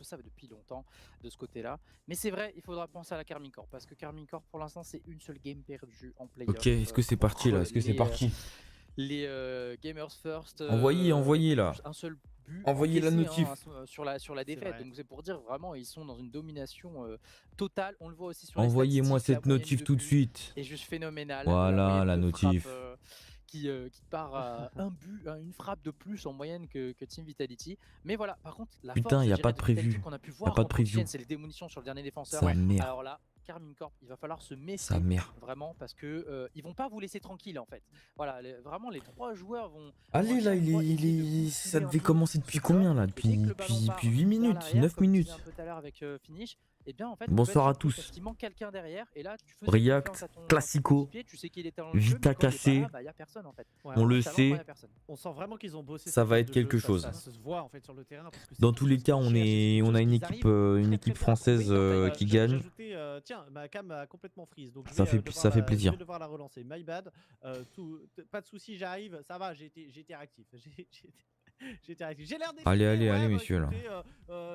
ça depuis longtemps de ce côté-là. Mais c'est vrai, il faudra penser à la Carmine Corp parce que Carmine Corp pour l'instant c'est une seule game perdue en playoff Ok, est-ce que c'est parti là? Est-ce que c'est parti? les Gamers First. Envoyez là. Un seul but Envoyez la encaissé notif. sur la défaite. Donc c'est pour dire vraiment ils sont dans une domination totale. On le voit aussi sur Envoyez-moi les statistiques. cette notif tout de suite. Est juste phénoménale. Voilà la notif. Qui part à un but, une frappe de plus en moyenne que Team Vitality. Mais voilà, par contre, la Putain, force, y a pas de prévu. qu'on a pu Y a voir pas de en preview. c'est les démolitions sur le dernier défenseur. Sa mère. Alors là, Carmine Corp, il va falloir se méfier Sa mère. vraiment parce que ils vont pas vous laisser tranquille en fait. Voilà, vraiment les trois joueurs vont. Allez là, ça devait commencer depuis combien là? Depuis 8 minutes, 9 minutes. Un peu tout à l'heure avec Finish. Et bien en fait, bonsoir à tous. Parce qu'il manque quelqu'un derrière et là tu fais React, Classico, tu sais qu'il est dans Vita cassé. Bah, y a personne en fait. Ouais, on le sait. On sent vraiment qu'ils ont bossé. Ça va être quelque chose. Ça se voit en fait sur le terrain. Parce que dans tous les cas, on a une équipe française qui gagne. Tiens, ma cam a complètement freeze. Donc ça fait plaisir. Je vais devoir la relancer. My bad. Pas de soucis, j'arrive. Ça va, j'ai été réactif. J'ai l'air dépité. Allez, messieurs là.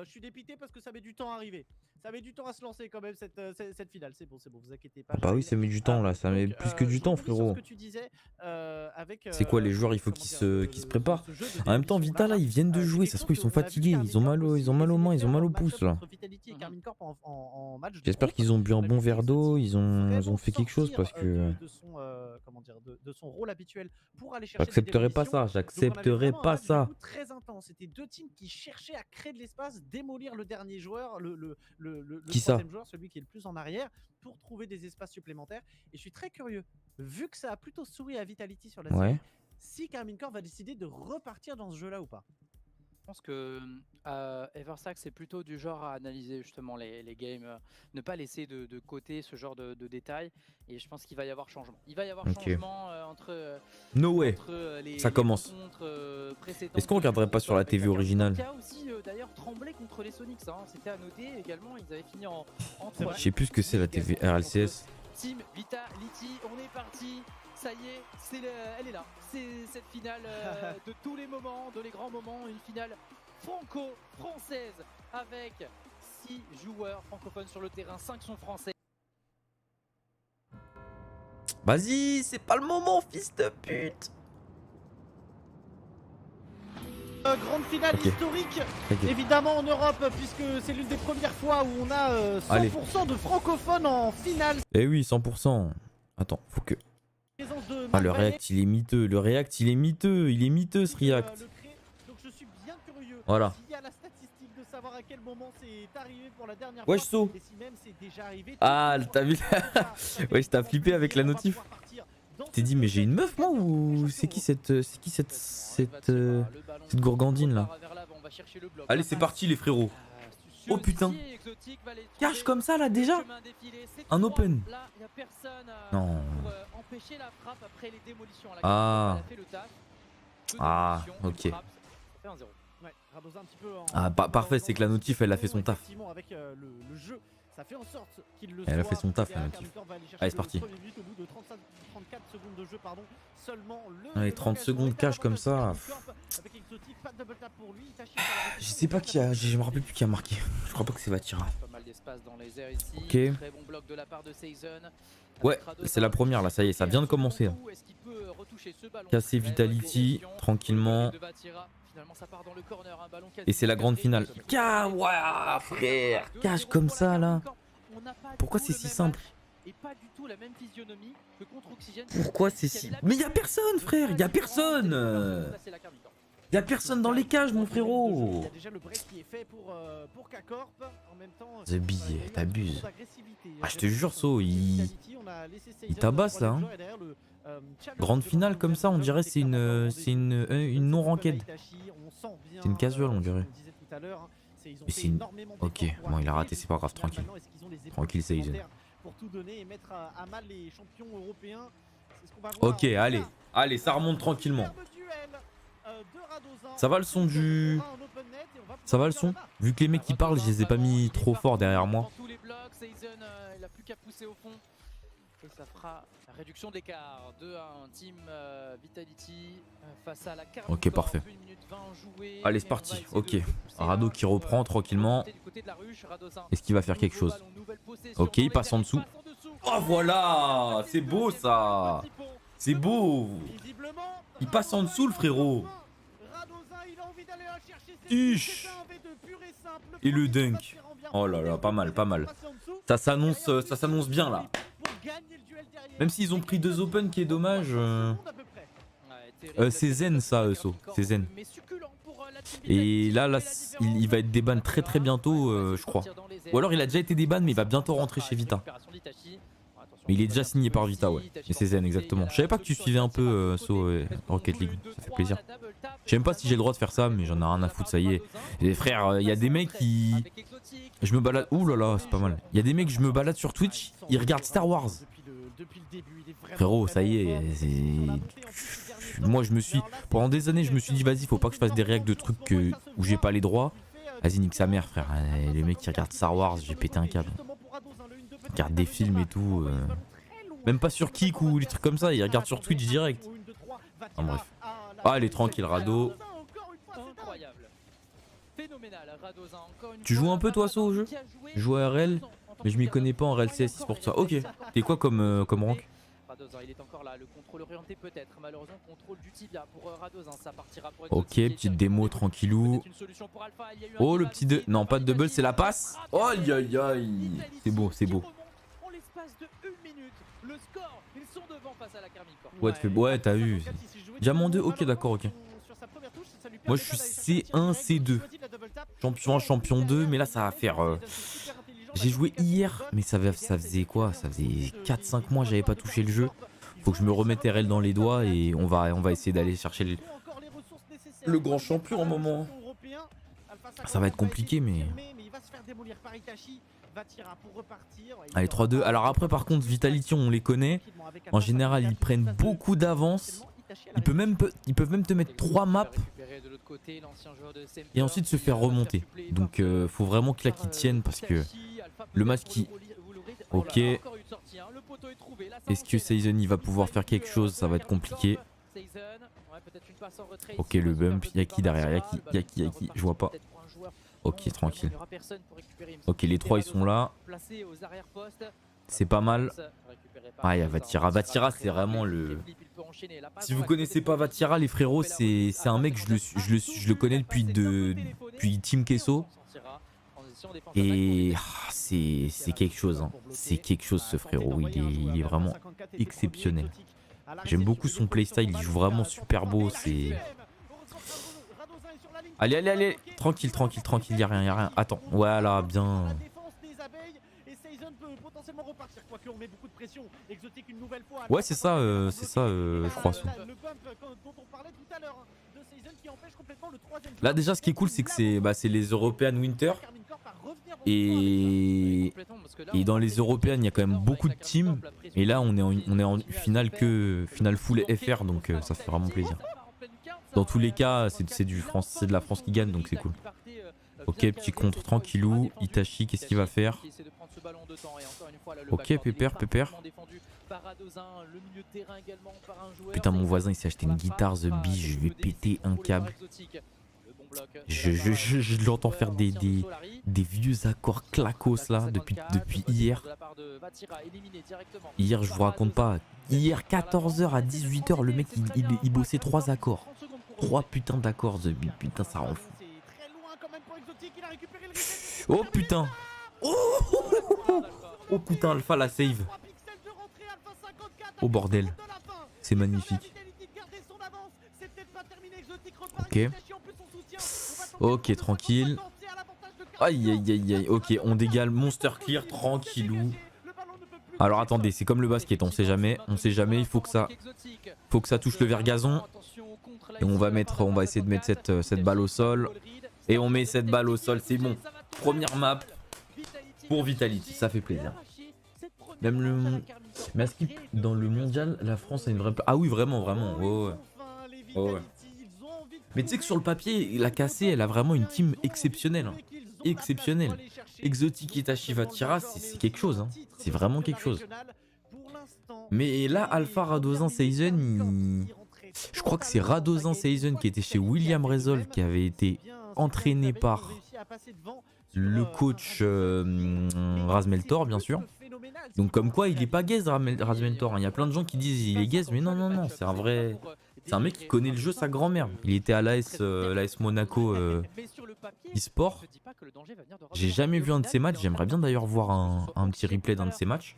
Je suis dépité parce que ça met du temps à arriver. Ça met du temps à se lancer quand même cette finale. C'est bon, vous inquiétez pas. Bah oui, ça met du temps là, ça met plus que du temps, frérot. C'est quoi les joueurs? Il faut qu'ils se préparent. En même temps, Vita là, ils viennent de jouer. Ça se trouve, ils sont fatigués. Ils ont mal aux mains, ils ont mal aux pouces là. J'espère qu'ils ont bu un bon verre d'eau. Ils ont fait quelque chose parce que. De son rôle habituel pour aller chercher. J'accepterai pas ça. J'accepterai pas ça. Très intense. C'était deux teams qui cherchaient à créer de l'espace, démolir le dernier joueur, le troisième joueur, celui qui est le plus en arrière, pour trouver des espaces supplémentaires. Et je suis très curieux, vu que ça a plutôt souri à Vitality sur la série, si Carmine Corp va décider de repartir dans ce jeu-là ou pas. Je pense que Eversack c'est plutôt du genre à analyser justement les games, ne pas laisser de côté ce genre de détails, et je pense qu'il va y avoir changement. Il va y avoir changement entre no way. Ça commence. Est-ce qu'on regarderait pas sur la TV originale? Qui a aussi d'ailleurs tremblé contre les Sonics, hein. C'était à noter également, ils avaient fini en 3. Je sais plus ce que c'est la TV RLCS. Team Vitality, on est parti. Ça y est, elle est là. C'est cette finale de tous les moments, de les grands moments. Une finale franco-française avec 6 joueurs francophones sur le terrain, 5 sont français. Vas-y, c'est pas le moment, fils de pute. Grande finale historique, évidemment en Europe, puisque c'est l'une des premières fois où on a 100% de francophones en finale. Eh oui, 100%. Attends, faut que... Ah, le React il est miteux, il est miteux ce React. Donc je suis bien curieux. Voilà. S'il y a la statistique de savoir à quel moment c'est arrivé pour la dernière fois. Wesh So. Et si même c'est déjà arrivé. Ah, t'as vu? Wesh, t'as flippé avec la notif. T'es dit mais j'ai une meuf moi ou c'est qui cette gourgandine là? Allez, c'est parti les frérots. Oh putain. Cache comme ça là déjà? Un open. Non. Ah, ok. Ah, parfait, c'est que la notif elle a fait son taf. Elle a fait son taf, la notif. Allez, c'est parti. Allez, 30 secondes cash comme ça. Je sais pas qui a. Je me rappelle plus qui a marqué. Je crois pas que c'est Vatira. Ok. Ouais, c'est la première là, ça y est, ça vient de commencer. Casser Vitality tranquillement. Et c'est la grande finale. Ouah, frère, cache comme ça là. Pourquoi c'est si simple? Pourquoi c'est si... Mais y'a personne, frère, y'a personne. Y'a personne dans les cages, mon frérot. The billet, t'abuses. Ah, je te jure, So, il tabasse là. Hein. Grande finale comme ça, on dirait c'est une non-ranked. C'est une casual, on dirait. Mais c'est une... Ok, bon, il a raté, c'est pas grave, tranquille. Tranquille, c'est easy. Ok, allez, ça remonte tranquillement. Ça va le son du... Ça va le son? Vu que les mecs qui parlent, je les ai pas mis trop fort derrière moi. Et ça fera la réduction de l'écart. 2-1, Team Vitality face à la Carmine Ok, Corp. parfait. 1 minute 20 jouée. Allez, c'est parti. Ok. Rado qui reprend tranquillement. Est-ce qu'il va faire quelque chose? Ok, il passe en dessous. Oh voilà, c'est beau ça. C'est beau. Il passe en dessous le frérot. Ish. Et le dunk. Oh là là, pas mal, pas mal. Ça s'annonce bien là. Même s'ils ont pris 2 open qui est dommage. C'est zen ça, So. C'est zen. Et là il va être déban très très bientôt, je crois. Ou alors il a déjà été déban mais il va bientôt rentrer chez Vita. Mais il est déjà signé par Vita, ouais. Et c'est zen, exactement. Je savais pas que tu suivais un peu So Rocket League. Ça fait plaisir. Je sais même pas si j'ai le droit de faire ça, mais j'en ai rien à foutre, ça y est. Et frère, il y a des mecs qui... Je me balade... Ouh là là, c'est pas mal. Il y a des mecs, je me balade sur Twitch, ils regardent Star Wars. Frérot, ça y est, moi je me suis... Pendant des années, je me suis dit, vas-y, faut pas que je fasse des réacts de trucs où j'ai pas les droits. Vas-y, nique sa mère, frère. Les mecs qui regardent Star Wars, j'ai pété un câble. Ils regardent des films et tout. Même pas sur Kik ou les trucs comme ça, ils regardent sur Twitch direct. En bref. Allez, tranquille, Rado. Tu joues un peu toi, So, au jeu? Je joue à RL, mais je m'y connais pas en RL CS pour ça. Ok. T'es quoi comme rank? Il est encore là, le contrôle orienté peut-être, malheureusement contrôle du tibia pour Radozin, ça partira pour Ok, petite démo tranquillou. Oh le petit de... Non pas de double, c'est la passe. Oh aïe aïe aïe. C'est beau, c'est beau. En l'espace de 1 minute, le score, ils sont devant face à la Carmine Corp. Ouais, t'as vu. Diamant 2, ok d'accord, ok. Moi je suis C1, C2. Champion 1, champion 2, mais là ça va faire... J'ai joué hier, mais ça faisait quoi? Ça faisait 4-5 mois j'avais pas touché le jeu. Faut que je me remette RL dans les doigts et on va essayer d'aller chercher le grand champion en moment. Ça va être compliqué mais... Allez 3-2. Alors après par contre Vitality on les connaît. En général ils prennent beaucoup d'avance. Ils peuvent même te mettre 3 maps et ensuite se faire remonter. Donc faut vraiment que là qu'ils tiennent parce que le match qui... Ok. Est-ce que Season il va pouvoir faire quelque chose? Ça va être compliqué. Ok le bump. Y'a qui derrière? Y'a qui? Je vois pas. Ok tranquille. Ok les 3 ils sont là. C'est pas mal. Ah y'a Vatira. Vatira c'est vraiment le... Si vous connaissez pas Vatira les frérots, c'est un mec je le connais depuis Team Kesso. Et c'est quelque chose, hein. C'est quelque chose ce frérot, il est vraiment exceptionnel. J'aime beaucoup son playstyle, il joue vraiment super beau, c'est... Allez, tranquille, y'a rien. Attends, voilà, bien. Ouais, c'est ça, je crois. Là, déjà, ce qui est cool, c'est que c'est les European Winter. Et dans les Européennes, il y a quand même beaucoup de teams. Et là, on est en finale full FR, donc ça fait vraiment plaisir. Dans tous les cas, c'est de la France qui gagne, donc c'est cool. Ok, petit contre tranquillou. Itachi, qu'est-ce qu'il va faire? Ok, pépère. Putain, mon voisin il s'est acheté une guitare The Bee, je vais péter un câble. Je l'entends faire des vieux accords clacos là depuis hier. Hier, je vous raconte pas. Hier, 14h à 18h, le mec il bossait 3 accords. 3 putains d'accords The Bee. Putain, ça rend fou. Oh putain. Oh putain, Alpha la save. Oh bordel. C'est magnifique. Ok, tranquille. Aïe. Ok, on dégale Monster Clear, tranquillou. Alors attendez, c'est comme le basket, on sait jamais, il faut que ça touche le vergazon. Et on va essayer de mettre cette balle au sol. Et on met cette balle au sol, c'est bon. Première map pour Vitality, ça fait plaisir. Même le... Mais est-ce que dans le mondial, la France a une vraie... Ah oui, vraiment. Oh ouais. Mais tu sais que sur le papier, la KC, elle a vraiment une team exceptionnelle. Hein. Exceptionnelle. Exotic Itachi Vatira, c'est quelque chose. Hein. C'est vraiment quelque chose. Mais là, Alpha Radozan Seizen, je crois que c'est Radozan Seizen qui était chez William Resolve, qui avait été entraîné par le coach Razmeltor, bien sûr. Donc comme quoi, il est pas gaze, Razmeltor. Il y a plein de gens qui disent il est gaze, mais non, non, non, c'est un vrai... C'est un mec qui connaît le jeu sa grand-mère. Il était à l'AS Monaco e-sport. J'ai jamais vu un de ses matchs. J'aimerais bien d'ailleurs voir un petit replay d'un de ses matchs.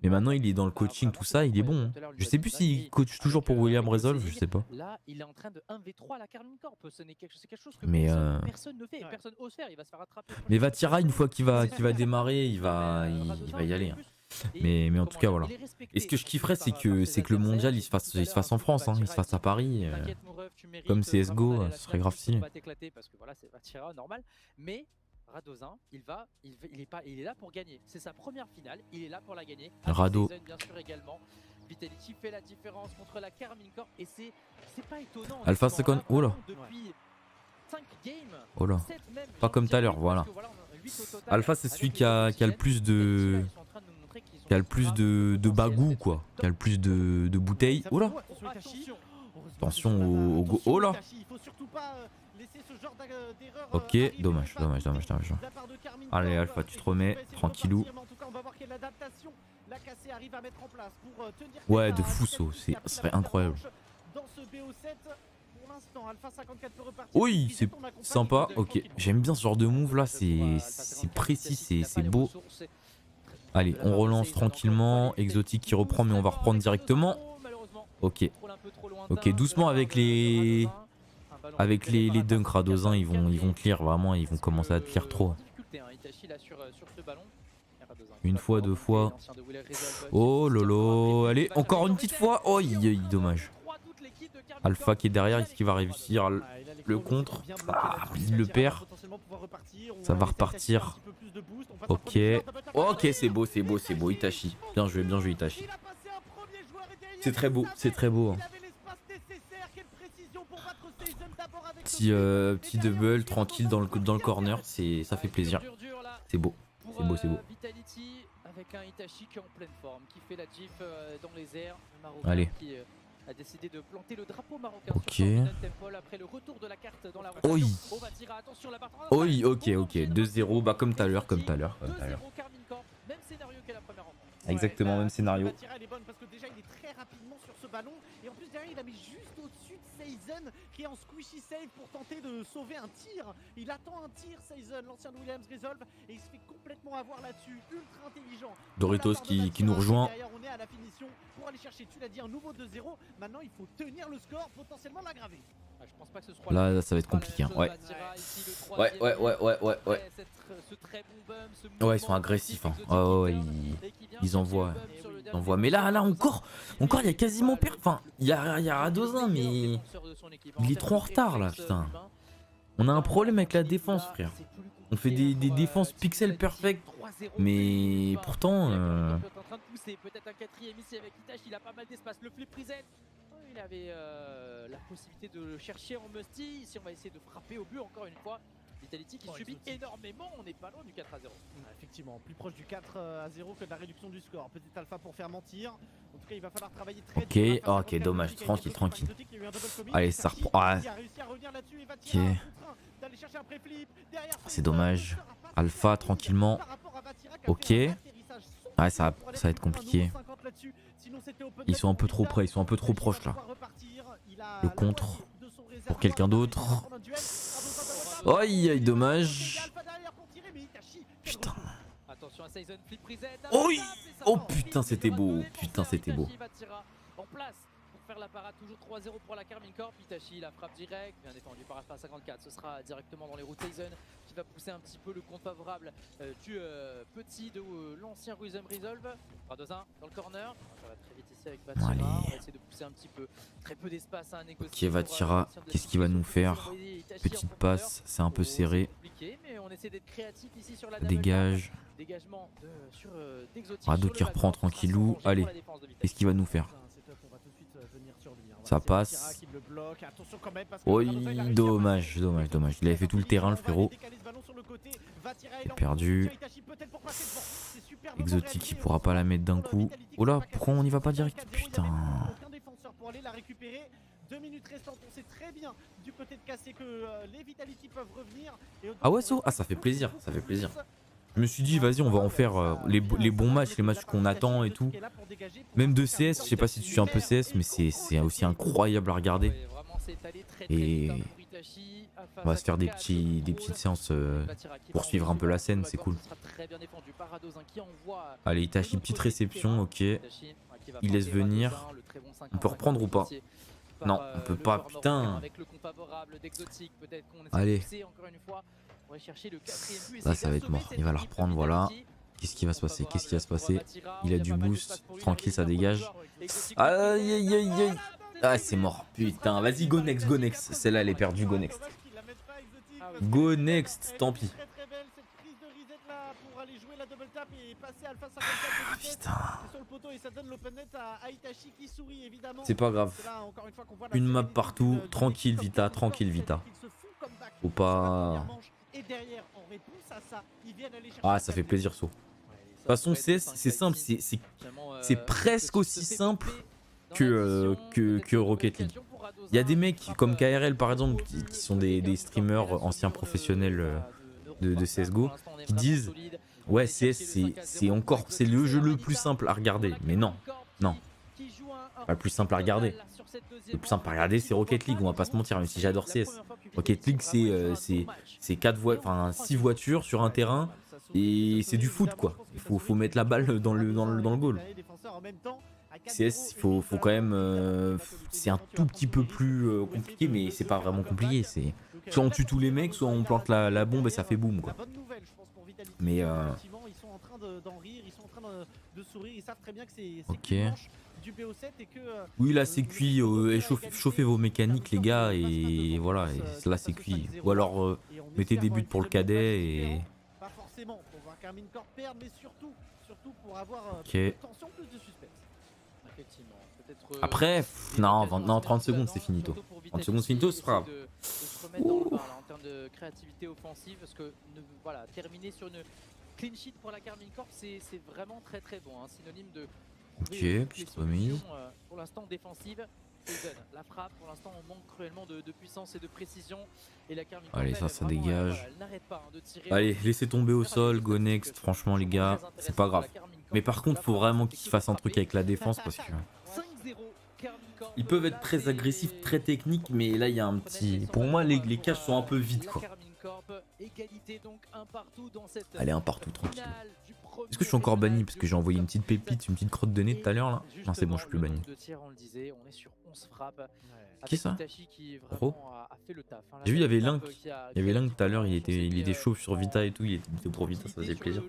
Mais maintenant il est dans le coaching, tout ça, il est bon. Hein. Je sais plus s'il coach toujours pour William Resolve, je sais pas. Là, il est en train de 1v3 à la Carmine Corp. C'est quelque chose que mais personne ne fait, personne ose faire. Il va se faire rattraper. Mais Vatira, une fois qu'il va démarrer, il va y aller. Hein. Mais en tout cas voilà. Et ce que je kifferais c'est que le mondial il se fasse en France, hein, il se fasse à Paris. Comme CSGO, ce serait grave stylé. Mais Radozan, il est là pour gagner. C'est sa première finale, il est là pour la gagner. Rado. Bien sûr également. Vitality fait la différence contre la Carmine Corp et c'est pas étonnant. Alpha Second, oh là. Depuis 5 games. Oh là. Pas comme tout à l'heure, voilà. Alpha c'est celui qui a le plus de bagou quoi, qui a le plus de bouteilles. Oh là. Attention au go. Oh là. Ok, dommage. Allez Alpha, tu te remets, tranquillou. Ouais, de fou saut, ce serait incroyable. Oui, c'est sympa, ok. J'aime bien ce genre de move là, c'est précis, c'est beau. Allez, on relance tranquillement. Exotique qui reprend, mais on va reprendre directement. Ok. Ok, doucement avec les dunks Radozan, ils vont clear vraiment, ils vont commencer à clear trop. Une fois, deux fois. Oh lolo, allez, encore une petite fois. Oh, dommage. Alpha qui est derrière, est-ce qu'il va réussir le contre? Ah, il le perd. Ça va repartir. Ok. Ok, c'est beau, Itachi. Bien joué, Itachi. C'est très beau, Hein. Petit double, tranquille dans le corner, ça fait plaisir. C'est beau. Vitality avec un Itachi qui est en pleine forme, qui fait la gif dans les airs. Allez. Qui a décidé de planter le drapeau marocain ok. sur Temple après le retour de la carte dans la rotation. Oui. Oui, ok. 2-0, bah comme tout à l'heure. 2-0 Carmine Corp, même scénario que la première rencontre. Exactement, même scénario. Elle est bonne parce que déjà il est très rapidement sur ce ballon et en plus derrière il a mis juste au-dessus de Seizen qui est en squishy save pour tenter de sauver un tir. Il attend un tir Seizen, l'ancien Williams Resolve, et il se fait complètement avoir là-dessus, ultra intelligent. Doritos qui nous rejoint. Derrière, on est à la finition pour aller chercher, tu l'as dit, un nouveau 2-0. Maintenant il faut tenir le score, potentiellement l'aggraver. Je pense pas que ce soit là ça va être compliqué. Hein. Ouais, ils sont agressifs. Hein. Ouais, ils envoient. Mais là encore, il y a quasiment peur. Enfin, il y a Radozan, mais il est trop en retard là, putain. On a un problème avec la défense, frère. On fait des défenses pixel perfect, mais pourtant. Peut-être un quatrième ici avec Itachi, il a pas mal d'espace. Le flip reset. Il avait la possibilité de le chercher en musty. Ici on va essayer de frapper au but encore une fois. Vitality qui subit énormément, on n'est pas loin du 4-0. Effectivement, plus proche du 4-0 que de la réduction du score. Petit Alpha pour faire mentir. En tout cas, il va falloir travailler très dur. Ok, dommage, tranquille. Allez, ça reprend. Ah. Ok. C'est dommage. Alpha, tranquillement. Ok. Ouais, ça va être compliqué. Ils sont un peu trop près, ils sont un peu trop proches là. Le contre pour quelqu'un d'autre. Aïe, dommage. Putain. Oh putain, c'était beau. En place pour faire la parade, toujours 3-0 pour la Carmine Corp. Itachi la frappe directe, bien défendu par Alpha 54. Ce sera directement dans les routes Seizen qui va pousser un petit peu le compte favorable du petit de l'ancien Rhythm Resolve. Radozan dans le corner. Ça va très vite ici avec Vatira. On va essayer de pousser un petit peu. Très peu d'espace à négocier. Ok, Vatira, qu'est-ce qu'il va nous faire? Petite passe, c'est un peu serré. Mais on essaie d'être créatif ici sur la dégage. dégagement sur d'Exotic. Rado qui reprend tranquillou. Allez, qu'est-ce qu'il va nous faire? Ça passe. Oui, dommage. Il avait fait tout le terrain, le frérot. Il est perdu. Exotic, il pourra pas la mettre d'un coup. Oh là, pourquoi on n'y va pas direct? Putain. 2 minutes restantes, on sait très bien du côté de Cassé que les Vitality peuvent revenir. Ah ouais, ça fait plaisir, Je me suis dit, vas-y, on va en faire les bons matchs, les matchs qu'on attend et tout. Même de CS, je sais pas si tu suis un peu CS, mais c'est aussi incroyable à regarder. Et on va se faire des petites séances pour suivre un peu la scène, c'est cool. Allez, Itachi, petite réception, ok. Il laisse venir. On peut reprendre ou pas? Non, on peut pas, putain. Allez. Là, ça va être mort. Il va la reprendre, voilà. Qu'est-ce qui va se passer? Il a du boost. Tranquille, ça dégage. Aïe, aïe, aïe, aïe. Ah, c'est mort. Putain, vas-y, go next. Celle-là, elle est perdue, go next. Go next, tant pis. Putain. C'est pas grave. Une map partout. Tranquille, Vita. Faut pas... Ah, ça fait plaisir, saut. De toute façon, c'est simple. C'est presque aussi simple que Rocket League. Il y a des mecs comme KRL, par exemple, qui sont des streamers anciens professionnels de CSGO, qui disent... Ouais, CS, c'est le jeu le plus simple à regarder. Mais non. Pas le plus simple à regarder. Le plus simple à regarder, c'est Rocket League, on va pas se mentir, même si j'adore CS. Rocket League, c'est 6 voitures sur un terrain et c'est du foot, quoi. Il faut mettre la balle dans le goal. CS, il faut quand même... c'est un tout petit peu plus compliqué, mais c'est pas vraiment compliqué. Soit on tue tous les mecs, soit on plante la bombe et ça fait boum, quoi. Mais ils sont en train d'en rire, ils sont en train de sourire, ils savent très bien que c'est ok. Du BO7 et que oui, là c'est cuit, chauffez vos mécaniques les gars et voilà, et là c'est cuit. Ou alors mettez des buts pour le cadet et... Pas forcément pour voir Carmine Corp perdre, mais surtout pour avoir plus de tension, plus de suspense. Après, non, 30 secondes c'est finito. 30 secondes finito, c'est pas grave. En termes de créativité offensive, parce que voilà, terminer sur une clean sheet pour la Carmine Corp, c'est vraiment très bon, hein, synonyme de... Ok, petite remise. Pour l'instant défensive, la frappe, pour l'instant on manque cruellement de puissance et de précision. Et la Carmine Corp, allez, ça dégage. Elle n'arrête pas de tirer. Allez, laissez tomber au sol, go next, franchement les gars, c'est pas grave. Mais par contre, faut vraiment qu'ils fassent un truc avec la défense parce que... Ils peuvent être très agressifs, très techniques, mais là il y a un petit... Pour moi, les cages sont un peu vides, quoi. Allez, un partout, tranquille. Est-ce que je suis encore banni parce que j'ai envoyé une petite pépite, une petite crotte de nez tout à l'heure là? Non, c'est bon, je suis plus banni. Qui ça? Pro? J'ai vu, il y avait Link. Il y avait Link tout à l'heure, il était chaud sur Vita et tout, il était pro Vita, ça faisait plaisir.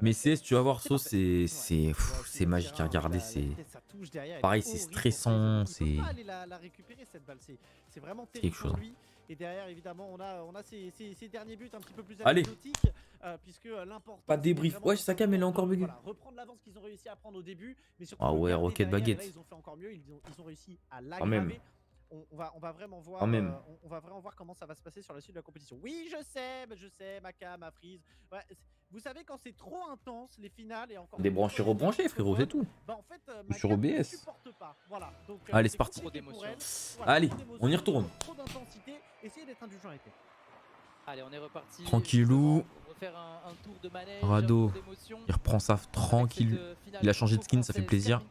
Mais CS, tu vas voir, So, c'est magique à regarder, c'est... Pareil, c'est stressant, c'est... C'est quelque chose. Et derrière, évidemment, on a ces derniers buts un petit peu plus anecdotiques, puisque l'important... Pas de débrief. Ouais, Sakam, elle est encore buguée. Voilà, reprendre l'avance qu'ils ont réussi à prendre au début, mais surtout... Ah ouais, Rocket Baguette. Là, ils ont fait encore mieux, ils ont réussi à l'aggraver. On va vraiment voir, on va vraiment voir comment ça va se passer sur la suite de la compétition. Oui, je sais, Maka, ma Freeze. Ouais, vous savez, quand c'est trop intense, les finales et encore... Débrancher, rebrancher, frérot, c'est tout. Bah en fait, sur OBS. Voilà. Donc, allez, c'est parti. Allez, on y retourne. Trop d'intensité, essayez d'être indulgent avec elle. Allez, on est reparti. Tranquillou. Un tour de manège, Rado, il reprend ça tranquille. Il a changé de skin, ça fait plaisir.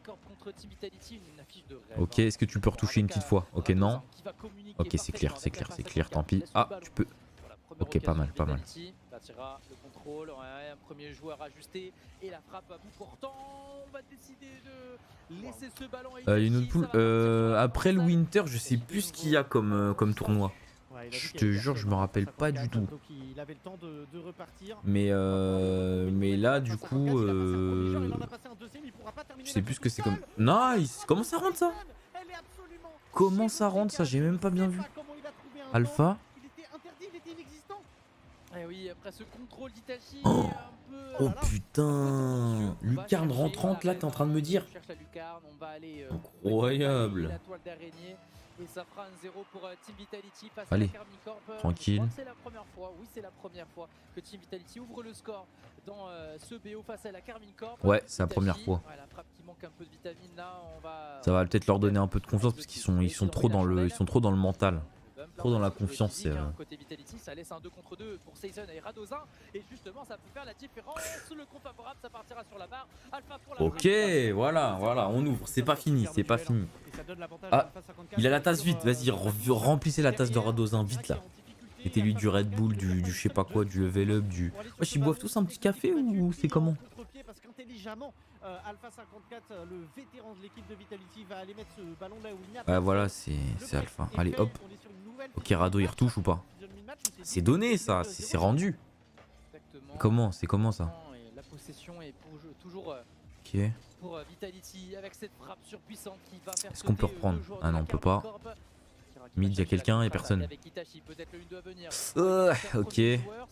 Ok, est-ce que tu peux retoucher une petite fois? Ok, non. Ok, c'est clair, tant pis. Ah, tu peux. Ok, pas mal. Un premier joueur ajusté et la frappe à bout portant. On va décider de laisser ce ballon. Une autre poule. Après le Winter, je sais plus ce qu'il y a comme tournoi. Je te jure, je me rappelle pas du tout. Mais là, du coup, je sais plus ce que c'est comme. Nice. Comment ça rentre ça? Comment ça rentre ça? J'ai même pas bien vu. Alpha. Et oui, après ce contrôle d'Itachi, Oh. un peu. Oh putain. Lucarne rentrante là, t'es en train de me dire. On cherche la lucarne, on va aller. Incroyable. La toile d'araignée. Et ça fera un 0 pour Team Vitality face Allez, à la Carmine Corp. tranquille. C'est la première fois, oui c'est la première fois que Team Vitality ouvre le score dans ce BO face à la Carmine Corp. Ouais, c'est la première fois. Ouais, la frappe qui manque un peu de vitamine là, on va. Ça va peut-être leur donner un peu de confiance parce qu'ils sont trop dans le mental. Trop dans la confiance. Côté Vitality, ça laisse un 2 contre 2 pour Season et Radozin. Et justement, ça peut faire la différence. Le coup favorable, ça partira sur la barre. Alpha pour la Ok, voilà, on ouvre. C'est pas fini, c'est pas fini. Ah, il a la tasse vite. Vas-y, remplissez la tasse de Radozin vite là. Mettez-lui du Red Bull, du je sais pas quoi, du level up, du. Wesh, ils boivent tous un petit café ou c'est comment? Parce qu'intelligemment, Alpha 54, le vétéran de l'équipe de Vitality, va aller mettre ce ballon là où il n'y a pas. Ouais, voilà, c'est Alpha. Allez, hop. Ok, Rado, il retouche ou pas? C'est donné ça, c'est rendu. Comment? C'est comment ça? La possession est toujours Ok. pour Vitality avec cette frappe surpuissante qui va faire. Est-ce qu'on peut reprendre? Ah non, on peut pas. Mid, il y a quelqu'un, il y a personne. Ok.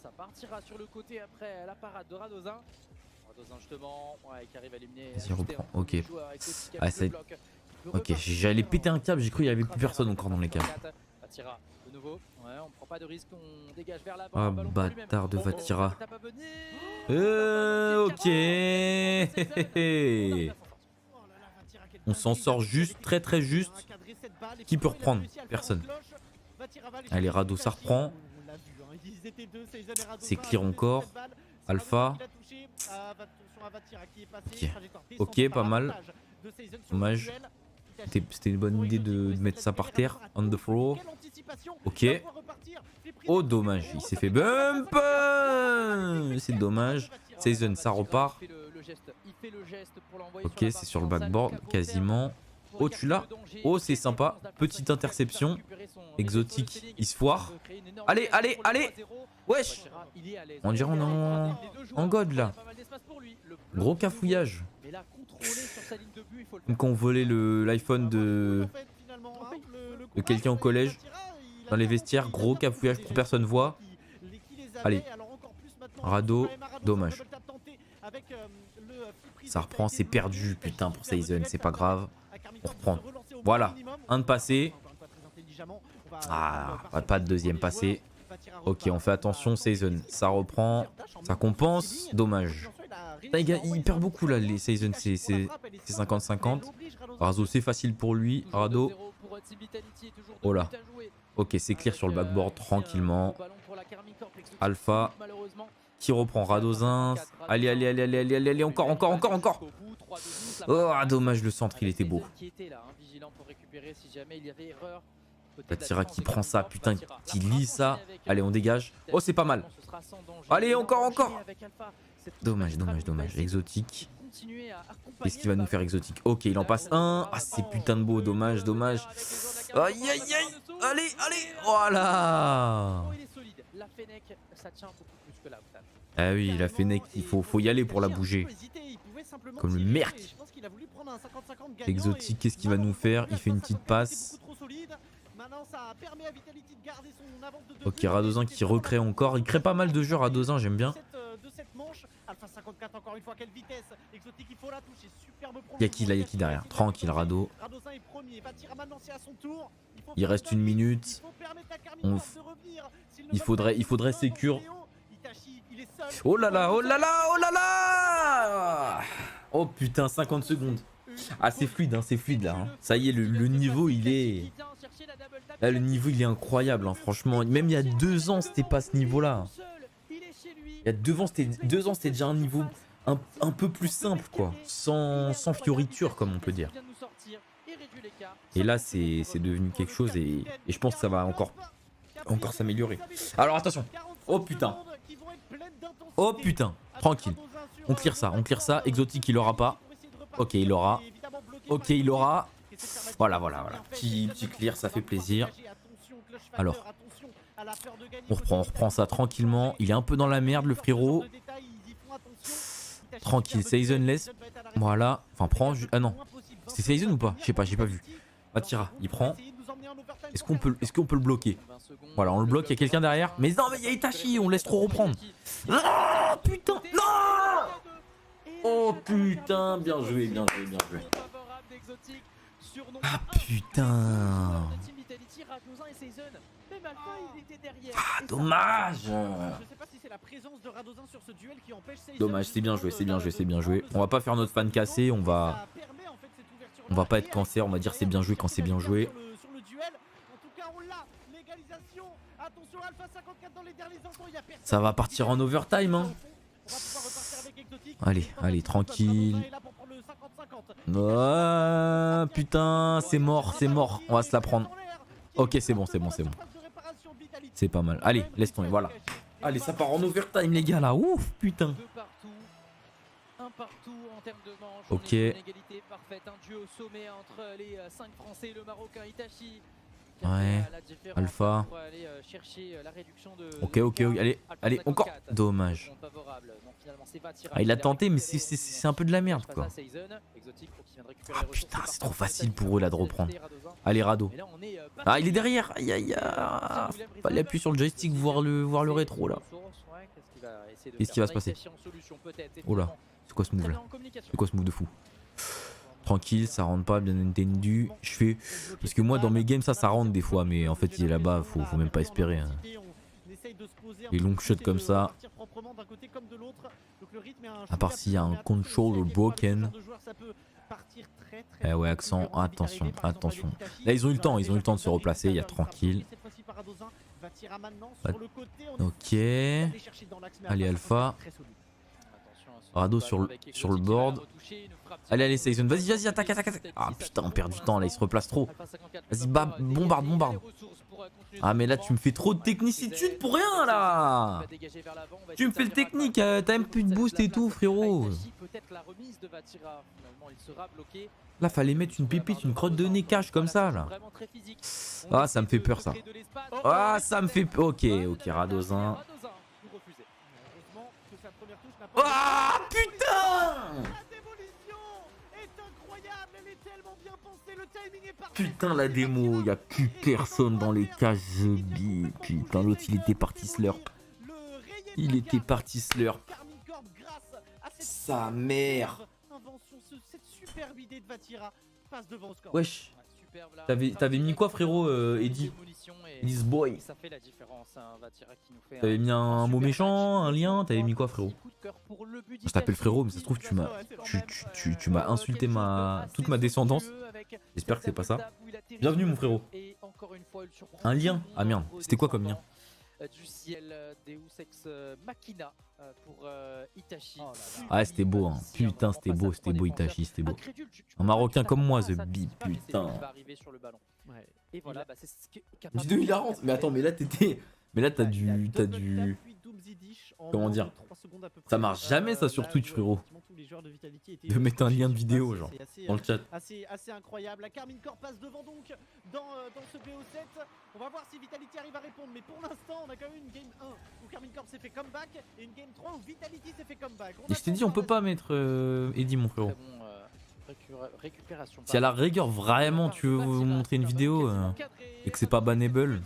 Ça partira sur le côté après la parade de Radozin. Radozin justement, ouais, qui arrive à éliminer. Vas-y, reprends. Ok. Ah, c'est. Ok, j'allais péter un câble, j'ai cru qu'il y avait plus personne encore dans les câbles. Vatira de nouveau. Ouais, on prend pas de risque, on dégage vers l'avant. Ah, bâtard de Vatira. Ok. On s'en sort juste, très juste. Qui peut reprendre? Personne. Allez, Rado, ça reprend. C'est clear encore. Alpha. Ok. Ok, pas mal. Dommage. C'était une bonne idée de mettre ça par terre. On the floor. Ok. Oh, dommage. Il s'est fait bump. C'est dommage. Season, ça repart. Ok, c'est sur le backboard. Quasiment. Oh, tu l'as? Oh, c'est sympa. Petite interception. Exotique, il se foire. Allez, allez, allez. Wesh. On dirait on est en god là. Gros cafouillage. Comme quand on volait l'iPhone de quelqu'un au collège. Dans les vestiaires, gros cafouillage pour personne voit. Allez. Rado, dommage. Ça reprend, c'est perdu, putain, pour Season, c'est pas grave. On reprend. Voilà, un de passé. Ah, pas de deuxième passé. Ok, on fait attention, Season. Ça reprend, ça compense, dommage. Les gars, il perd beaucoup là, les Season, c'est 50-50. Razo, c'est facile pour lui. Rado. Oh là. Ok, c'est clear sur le backboard, tranquillement. Alpha. Qui reprend? Radozin. Allez, allez, allez, allez, allez, allez, encore. Oh, dommage, le centre, il était beau. Vatira qui prend ça, putain, qui lit ça. Allez, on dégage. Oh, c'est pas mal. Allez, encore. Dommage. Exotique. Qu'est-ce qu'il va nous faire, Exotique? Ok, il en passe un. Ah, c'est putain de beau, dommage. Aïe. Allez. Voilà. Ah oui, la Fennec, il faut y aller pour la bouger. Comme le merc. Exotique, qu'est-ce qu'il va nous faire? Il fait une petite passe. Ok, Radozin qui recrée encore. Il crée pas mal de jeux, Radozin, j'aime bien. Y'a qui derrière? Tranquille, Rado. Il reste une minute. Il faudrait sécure. Oh là là. Oh putain, 50 secondes. Ah, c'est fluide là. Hein. Ça y est, le niveau il est. Là, le niveau il est incroyable, hein, franchement. Même il y a 2 ans, c'était pas ce niveau là. Il y a 2 ans, c'était déjà un niveau un peu plus simple, quoi. Sans fioriture, comme on peut dire. Et là, c'est devenu quelque chose et je pense que ça va encore s'améliorer. Alors attention. Oh putain. Tranquille. On clear ça. Exotique, il aura pas. Ok, il aura. Voilà. Petit clear, ça fait plaisir. Alors. On reprend ça tranquillement. Il est un peu dans la merde, le frérot. Tranquille, Season laisse. Voilà. Enfin, prends. Ah non. C'est Season ou pas? Je sais pas, j'ai pas vu. Vatira, il prend. Est-ce qu'on peut le bloquer? Voilà, on le bloque, il y a quelqu'un derrière. Mais non, mais il y a Itachi, on laisse trop reprendre. Ah, putain, non! Oh putain, bien joué, bien joué, bien joué. Ah putain. Ah, dommage. Dommage, c'est bien joué, c'est bien joué, c'est bien joué. On va pas faire notre fan cassé, on va pas être cancer, on va dire c'est bien joué quand c'est bien joué. Ça va partir en overtime, hein. Allez, allez, tranquille. Oh, putain, c'est mort, c'est mort. On va se la prendre. Ok, c'est bon, c'est bon, c'est bon. C'est pas mal. Allez, laisse tomber, voilà. Allez, ça part en overtime, les gars, là. Ouf, putain. Ok. Ouais, Alpha. Ok, ok, ok. Allez, allez, encore. Dommage. Ah, il a tenté, mais c'est un peu de la merde, quoi. Ah putain, c'est trop facile pour eux là de reprendre. Allez, Rado. Ah, il est derrière. Aïe, aïe, aïe. Fallait appuyer sur le joystick, voir le rétro là. Qu'est-ce qui va se passer? Oh là, c'est quoi ce move là? C'est quoi ce move de fou? Tranquille, ça rentre pas, bien entendu. Je fais. Parce que moi dans mes games ça rentre des fois, mais en fait il est là-bas, faut même pas espérer. Hein. Les long shots comme ça. À part s'il y a un control ou broken. Eh ouais, accent, attention, attention. Là ils ont eu le temps de se replacer, il y a tranquille. Ok. Allez Alpha. Rado sur le board. Allez, allez, Season. Vas-y, vas-y, attaque, attaque, attaque. Ah putain, on perd du temps là, il se replace trop. Vas-y, bombarde, bombarde. Ah, mais là, tu me fais trop de technicitude pour rien là. Tu me fais le technique, t'as même plus de boost et tout, frérot. Là, fallait mettre une pépite, une crotte de nez cache comme ça là. Ah, ça me fait peur ça. Ah, ça me fait peur. Ok, ok, Radozin. Ah putain! Putain la démo, y a plus personne dans les cages billes. Putain l'autre il était parti slurp. Il était parti slurp. Sa mère. Wesh. T'avais mis quoi frérot Eddie? Eddie's boy. T'avais mis un mot méchant, un lien, t'avais mis quoi frérot? Je t'appelle frérot mais ça se trouve tu m'as insulté toute ma descendance. J'espère que c'est pas ça. Bienvenue mon frérot. Un lien? Ah merde, c'était quoi comme lien? Du ciel Deus Ex Machina pour Itachi. Ah c'était beau hein. Putain c'était beau Itachi, c'était beau. Un marocain comme moi The Bee, putain. Et voilà, bah c'est ce que vidéo hilarante. Mais attends, mais là t'étais. Mais là t'as du. Comment dire? Ça marche jamais ça sur Twitch frérot. De mettre un lien de vidéo genre dans le chat. Assez incroyable. La Carmine Corp passe devant donc dans ce BO7. On va voir si Vitality arrive à répondre. Mais pour l'instant on a quand même une game 1 où Carmine Corp s'est fait comeback et une game 3 où Vitality s'est fait comeback. Et je t'ai dit on peut pas mettre Eddie mon frérot. Si à la rigueur vraiment tu veux vous montrer une vidéo et que c'est pas bannable.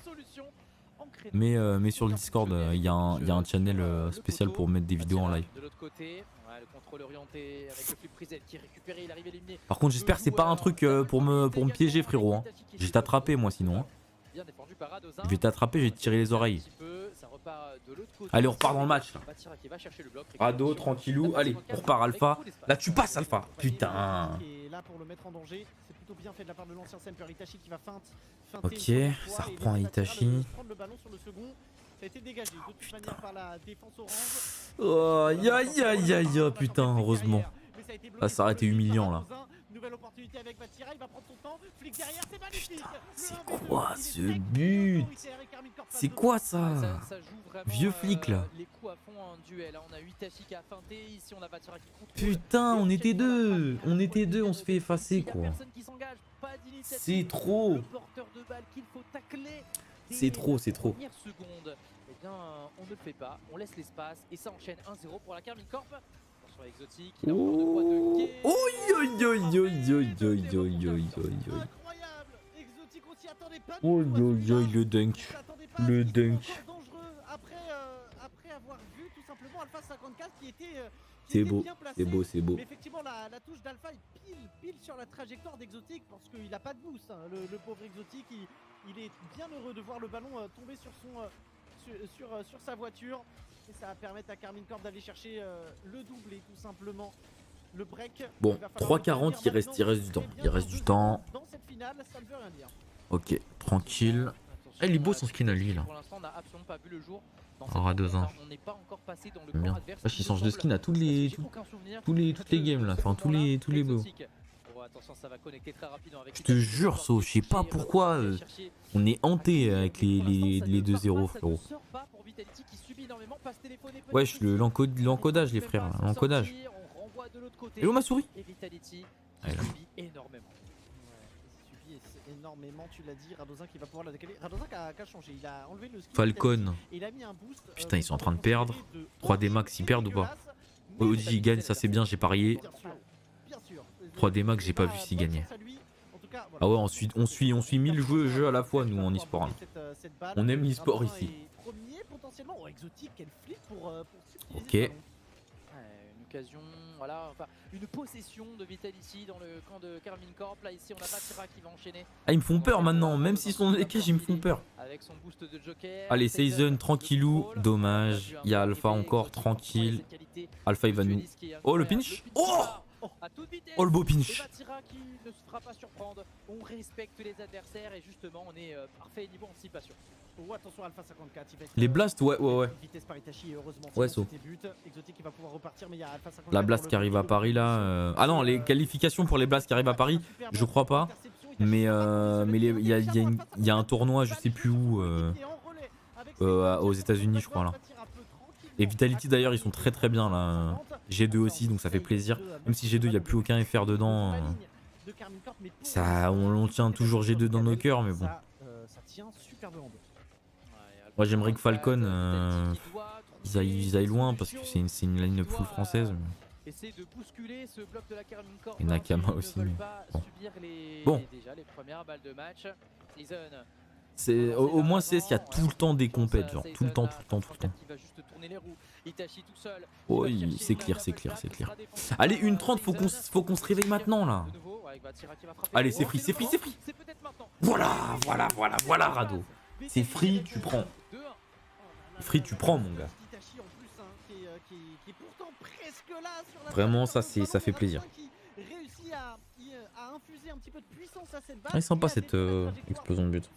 Mais sur le Discord, il y a un channel spécial pour mettre des vidéos en live. Par contre, j'espère que c'est pas un truc pour me piéger, frérot. Hein. Je vais t'attraper, moi, sinon. Hein. Je vais t'attraper, je vais te tirer les oreilles. Allez, on repart dans le match. Là. Rado, tranquillou. Allez, on repart Alpha. Là, tu passes, Alpha. Putain. Ok, ça reprend à Itachi. Oh, aïe aïe aïe aïe, putain, heureusement. Là, ça aurait été humiliant là. Putain, c'est quoi ce but? C'est quoi ça? Vieux flic là. Putain, on était deux. On se fait effacer quoi. C'est trop. C'est trop. Eh bien, on ne le fait pas, on laisse l'espace et ça enchaîne 1-0 pour la Carmine Corp. Attention à Exotic, il a encore de quoi de gay. Incroyable. Exotic, on s'y attendait attendez pas Oh du tout à celui-là. le dunk. On s'attendait pas à Le ce qu'il soit dunk. encore dangereux après avoir vu tout simplement Alpha 54 qui était C'est beau, bien placé. c'est beau. Mais effectivement, la touche d'Alpha est pile sur la trajectoire d'Exotique parce qu'il n'a pas de boost. Hein. Le pauvre Exotique, il est bien heureux de voir le ballon tomber sur sa voiture. Et ça va permettre à Carmine Corp d'aller chercher le doublé tout simplement. Le break. Bon, Il va falloir 3,40, il reste du temps. Il reste du temps. Dans cette finale, ça ne veut rien dire. Ok, tranquille. Ah, il est beau son skin à lui là. Pour l'instant, on n'a absolument pas vu le jour. Aura 2 ans. On n'est pas encore passé dans le J'aime bien. camp adverse. Wesh, il change de skin à toutes les games là. Enfin, tous les beaux. Attention, ça va connecter très rapidement avec. Je te jure, So, je sais pas pourquoi on est hanté avec les 2-0, frérot. Wesh, l'encodage, les frères, l'encodage. Et où ma souris? Elle est là. Énormément, tu l'as dit, Radozin qui va pouvoir la décaler. Radozin qui a changé, il a enlevé le skill Falcon. et il a mis un boost. Putain, ils sont en train de perdre. 3D Max, ils perdent ou pas? Oji, il gagne, ça c'est bien, j'ai parié. 3D Max, j'ai pas vu s'il gagnait. Ah ouais, ensuite, on suit 1000 jeux à la fois, nous, en e-sport. Hein. On aime l'e-sport ici. Ok. Une occasion, voilà, enfin une possession de Vitality dans le camp de Carmine Corp. Là ici on a Vatira qui va enchaîner. Ah, ils me font peur maintenant, même s'ils sont dans les cages, ils me font peur. Avec son boost de Joker. Allez, Season, tranquillou, dommage. Il y a Alpha encore, tranquille. Alpha, il va nous... Oh, le pinch. Oh, oh, le beau pinch. Vatira qui ne se fera pas surprendre. On respecte les adversaires et justement on est parfait niveau anticipation. Oh, attention Alpha 54, il va être, Les blasts, ouais. vitesse par Itachi, heureusement. Ouais, so. Exotique qui va pouvoir repartir, mais il y a Alpha 54 La blast qui arrive à Paris là. Ah non, les qualifications pour les blasts qui arrivent à Paris, je crois pas. Mais il y a un tournoi, je sais plus où, aux États-Unis, je crois là. Et Vitality d'ailleurs, ils sont très bien là. G2 aussi, donc ça fait plaisir. Même si G2, il n'y a plus aucun FR dedans. Ça, on tient toujours G2 dans nos cœurs, mais bon. Ça tient super bien en deux. Moi j'aimerais que Falcon ils aillent loin parce que c'est une line full française. Essayer de bousculer ce bloc de la Carmine Corp. Et Nakama aussi. Mais... Bon. Déjà les premières balles de match. C'est au moins CS, il y a tout le temps des compètes, genre tout le temps. Oh, c'est clair. Allez, 1:30, faut qu'on se réveille maintenant là. Allez, c'est free. Voilà, Rado. C'est free, tu prends. Free, tu prends, mon gars. Vraiment, ça fait plaisir. Ah, sympa cette explosion de but.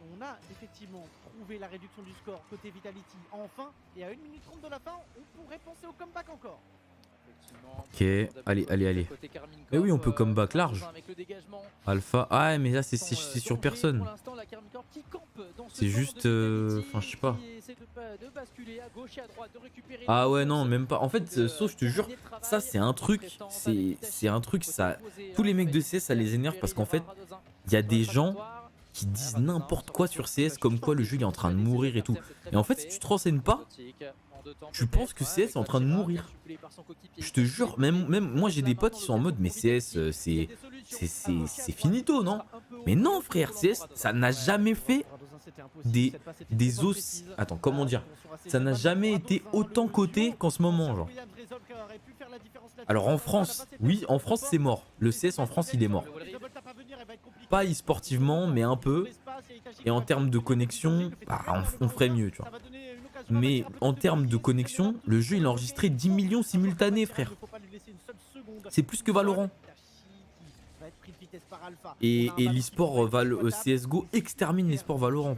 On a effectivement trouvé la réduction du score côté Vitality enfin, et à 1 minute 30 de la fin, on pourrait penser au comeback encore. Ok, allez. Mais oui, on peut comeback large. Alpha, ah mais là c'est sur personne. C'est juste, enfin je sais pas. Ah ouais non, même pas. En fait, sauf je te jure, ça c'est un truc, ça. Tous les mecs de CS ça les énerve parce qu'en fait, il y a des gens qui disent n'importe quoi sur CS comme quoi le jeu il est en train de mourir et tout. Et en fait, si tu te renseignes pas, tu penses que CS est en train de mourir. Je te jure, même moi j'ai des potes qui sont en mode mais CS c'est finito, non? Mais non frère, CS ça n'a jamais fait des os. Attends, comment dire? Ça n'a jamais été autant coté qu'en ce moment, genre. Alors en France, oui, en France c'est mort. Le CS en France il est mort. Pas e-sportivement, mais un peu. Et en termes de connexion, bah, on ferait mieux, tu vois. Mais en termes de connexion, le jeu il a enregistré 10 millions simultanés, frère. C'est plus que Valorant. Et l'e-sport CSGO extermine l'e-sport Valorant.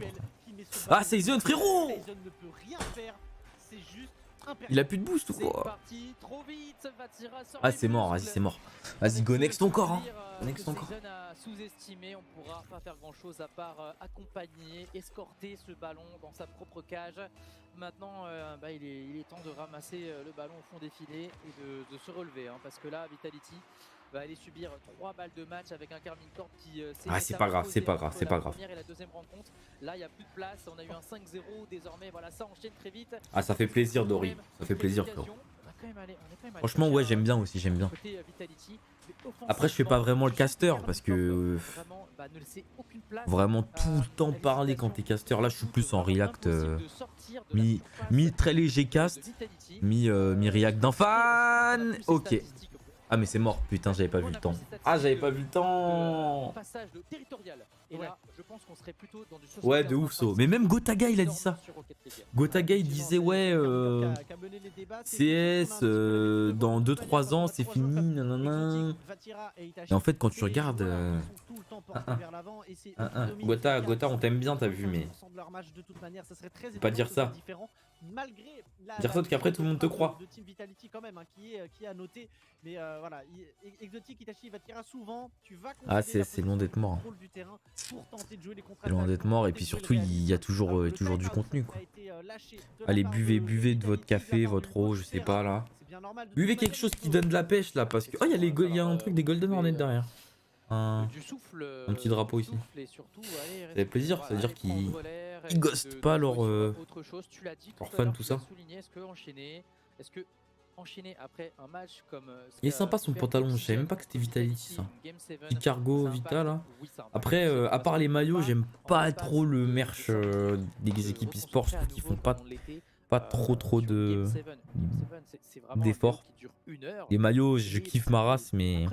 Ah, Season, frérot! Il a plus de boost ou quoi? Ah, c'est mort, vas-y, c'est mort. Vas-y, go next encore, hein. Next encore. Sous-estimé, on pourra pas faire grand chose à part accompagner, escorter ce ballon dans sa propre cage. Maintenant, il est temps de ramasser le ballon au fond des filets et de se relever, hein, parce que là, Vitality va aller subir 3 balles de match avec un Carmine Corp qui ah, c'est pas grave. La première et la deuxième rencontre. Là, il n'y a plus de place. On a eu un 5-0 désormais. Voilà, ça enchaîne très vite. Ah, ça fait plaisir, Dory. Ça fait plaisir, frérot. quand même allé Franchement, ouais, j'aime bien aussi, j'aime bien. côté Vitality. Après, je fais pas vraiment le caster parce que vraiment tout le temps parler quand t'es caster. Là, je suis plus en react, mi très léger cast, mi react d'un fan. Ok. Ah mais c'est mort, putain, j'avais pas vu le temps. Ah, j'avais pas vu le temps. Ouais, de ouf, so. Mais même Gotaga, il a dit ça. Gotaga, il disait, ouais, CS, dans 2-3 ans, c'est fini, nanana. Et en fait, quand tu regardes... Gota, on t'aime bien, t'as vu, mais... Faut pas dire ça. Dire ça parce qu'après, tout le monde te croit. Ah, c'est loin d'être mort. C'est loin d'être mort, et puis surtout, il y a toujours du contenu, quoi. Allez, buvez de votre café, votre eau, je sais pas, là. Buvez quelque chose qui donne de la pêche, là, parce que... Oh, il y a un truc des Golden Hornets derrière. Un petit drapeau ici. Ça fait plaisir, ça veut dire qu'ils ghostent pas leurs fans, tout ça. Il est sympa son pantalon, je savais même pas que c'était Vitality ça. Petit cargo Vita là. Après, à part les maillots, j'aime pas trop le merch des équipes e-sport, je trouve qu'ils font pas trop de d'efforts. Les maillots, je kiffe ma race, mais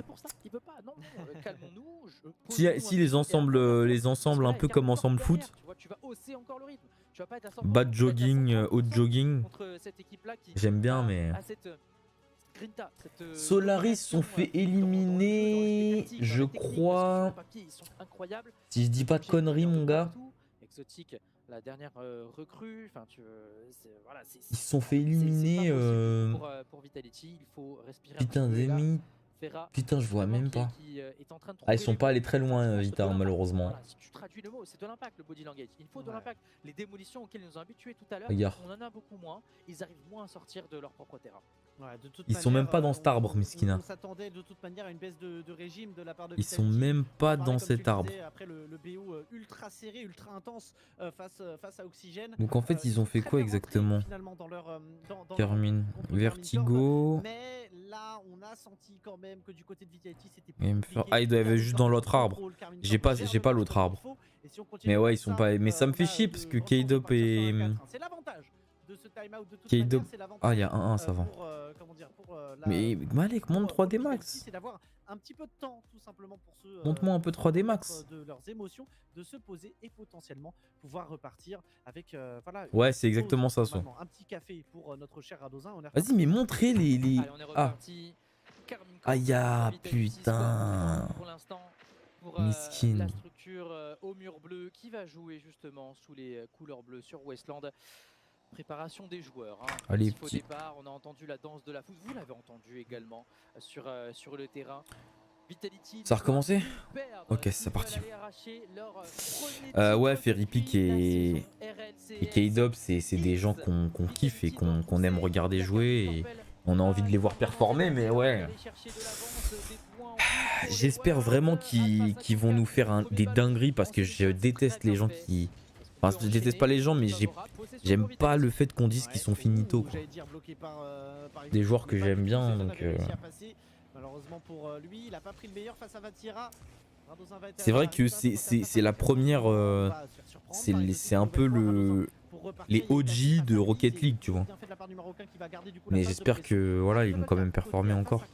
si les ensembles un peu comme ensemble foot, bad jogging, haut jogging, j'aime bien, mais Solaris sont fait éliminer, je crois, si je dis pas de conneries mon gars. La dernière recrue, enfin ils se sont fait éliminer pour Vitality, il faut respirer. Putain d'ennemis. Putain, je vois même pas. Ah, ils sont pas allés très loin, Vita, malheureusement. Voilà, si tu traduis le mot, c'est de l'impact le body language. Il faut de l'impact. Les démolitions auxquelles ils nous ont habitués tout à l'heure, on en a beaucoup moins. Ils arrivent moins à sortir de leur propre terrain. Ouais, ils sont même pas dans cet arbre, Miskina. On s'attendait de toute manière à une baisse de régime de la part de Ils sont même pas dans cet arbre. Après le BO ultra serré, ultra intense face à Oxygène. Donc en fait, ils ont fait quoi exactement? Carmine, Vertigo. Mais là, on a senti quand même que du côté de Vitality, c'était ah, ils doivent être juste dans l'autre arbre. J'ai pas l'autre arbre. Mais ouais, ils sont pas. Mais ça me fait chier parce que K-Dop et. C'est l'avantage de ce time-out de toute manière. Ah, il y a 1-1, ça va. Mais Malek, monte 3D max. C'est d'avoir un petit peu de temps tout simplement pour se montre-moi un peu 3D max de leurs émotions, de se poser et potentiellement pouvoir repartir avec voilà. Ouais, c'est exactement ça. Un petit café pour notre cher Radozin. Vas-y, mais montrez les ah. Aïe, putain. Miskin. La structure au mur bleu qui va jouer justement sous les couleurs bleues sur Westland. Préparation des joueurs. Hein. Allez, au départ, on a entendu la danse de la foot. Vous l'avez entendu également sur le terrain. Vitality ça a recommencé? Ok, c'est parti. Ouais, Ferripic et K-Dop, c'est des gens qu'on kiffe et qu'on aime regarder jouer. Et on a envie de les voir performer, mais ouais. J'espère vraiment qu'ils vont nous faire des dingueries parce que je déteste les gens qui... Enfin, je déteste pas les gens, mais j'aime pas le fait qu'on dise qu'ils sont finito, quoi. Des joueurs que j'aime bien, donc... Malheureusement pour lui, il a pas pris le meilleur face à Vatira. C'est vrai que c'est la première... c'est un peu les OG de Rocket League, tu vois. Mais j'espère que voilà, ils vont quand même performer encore.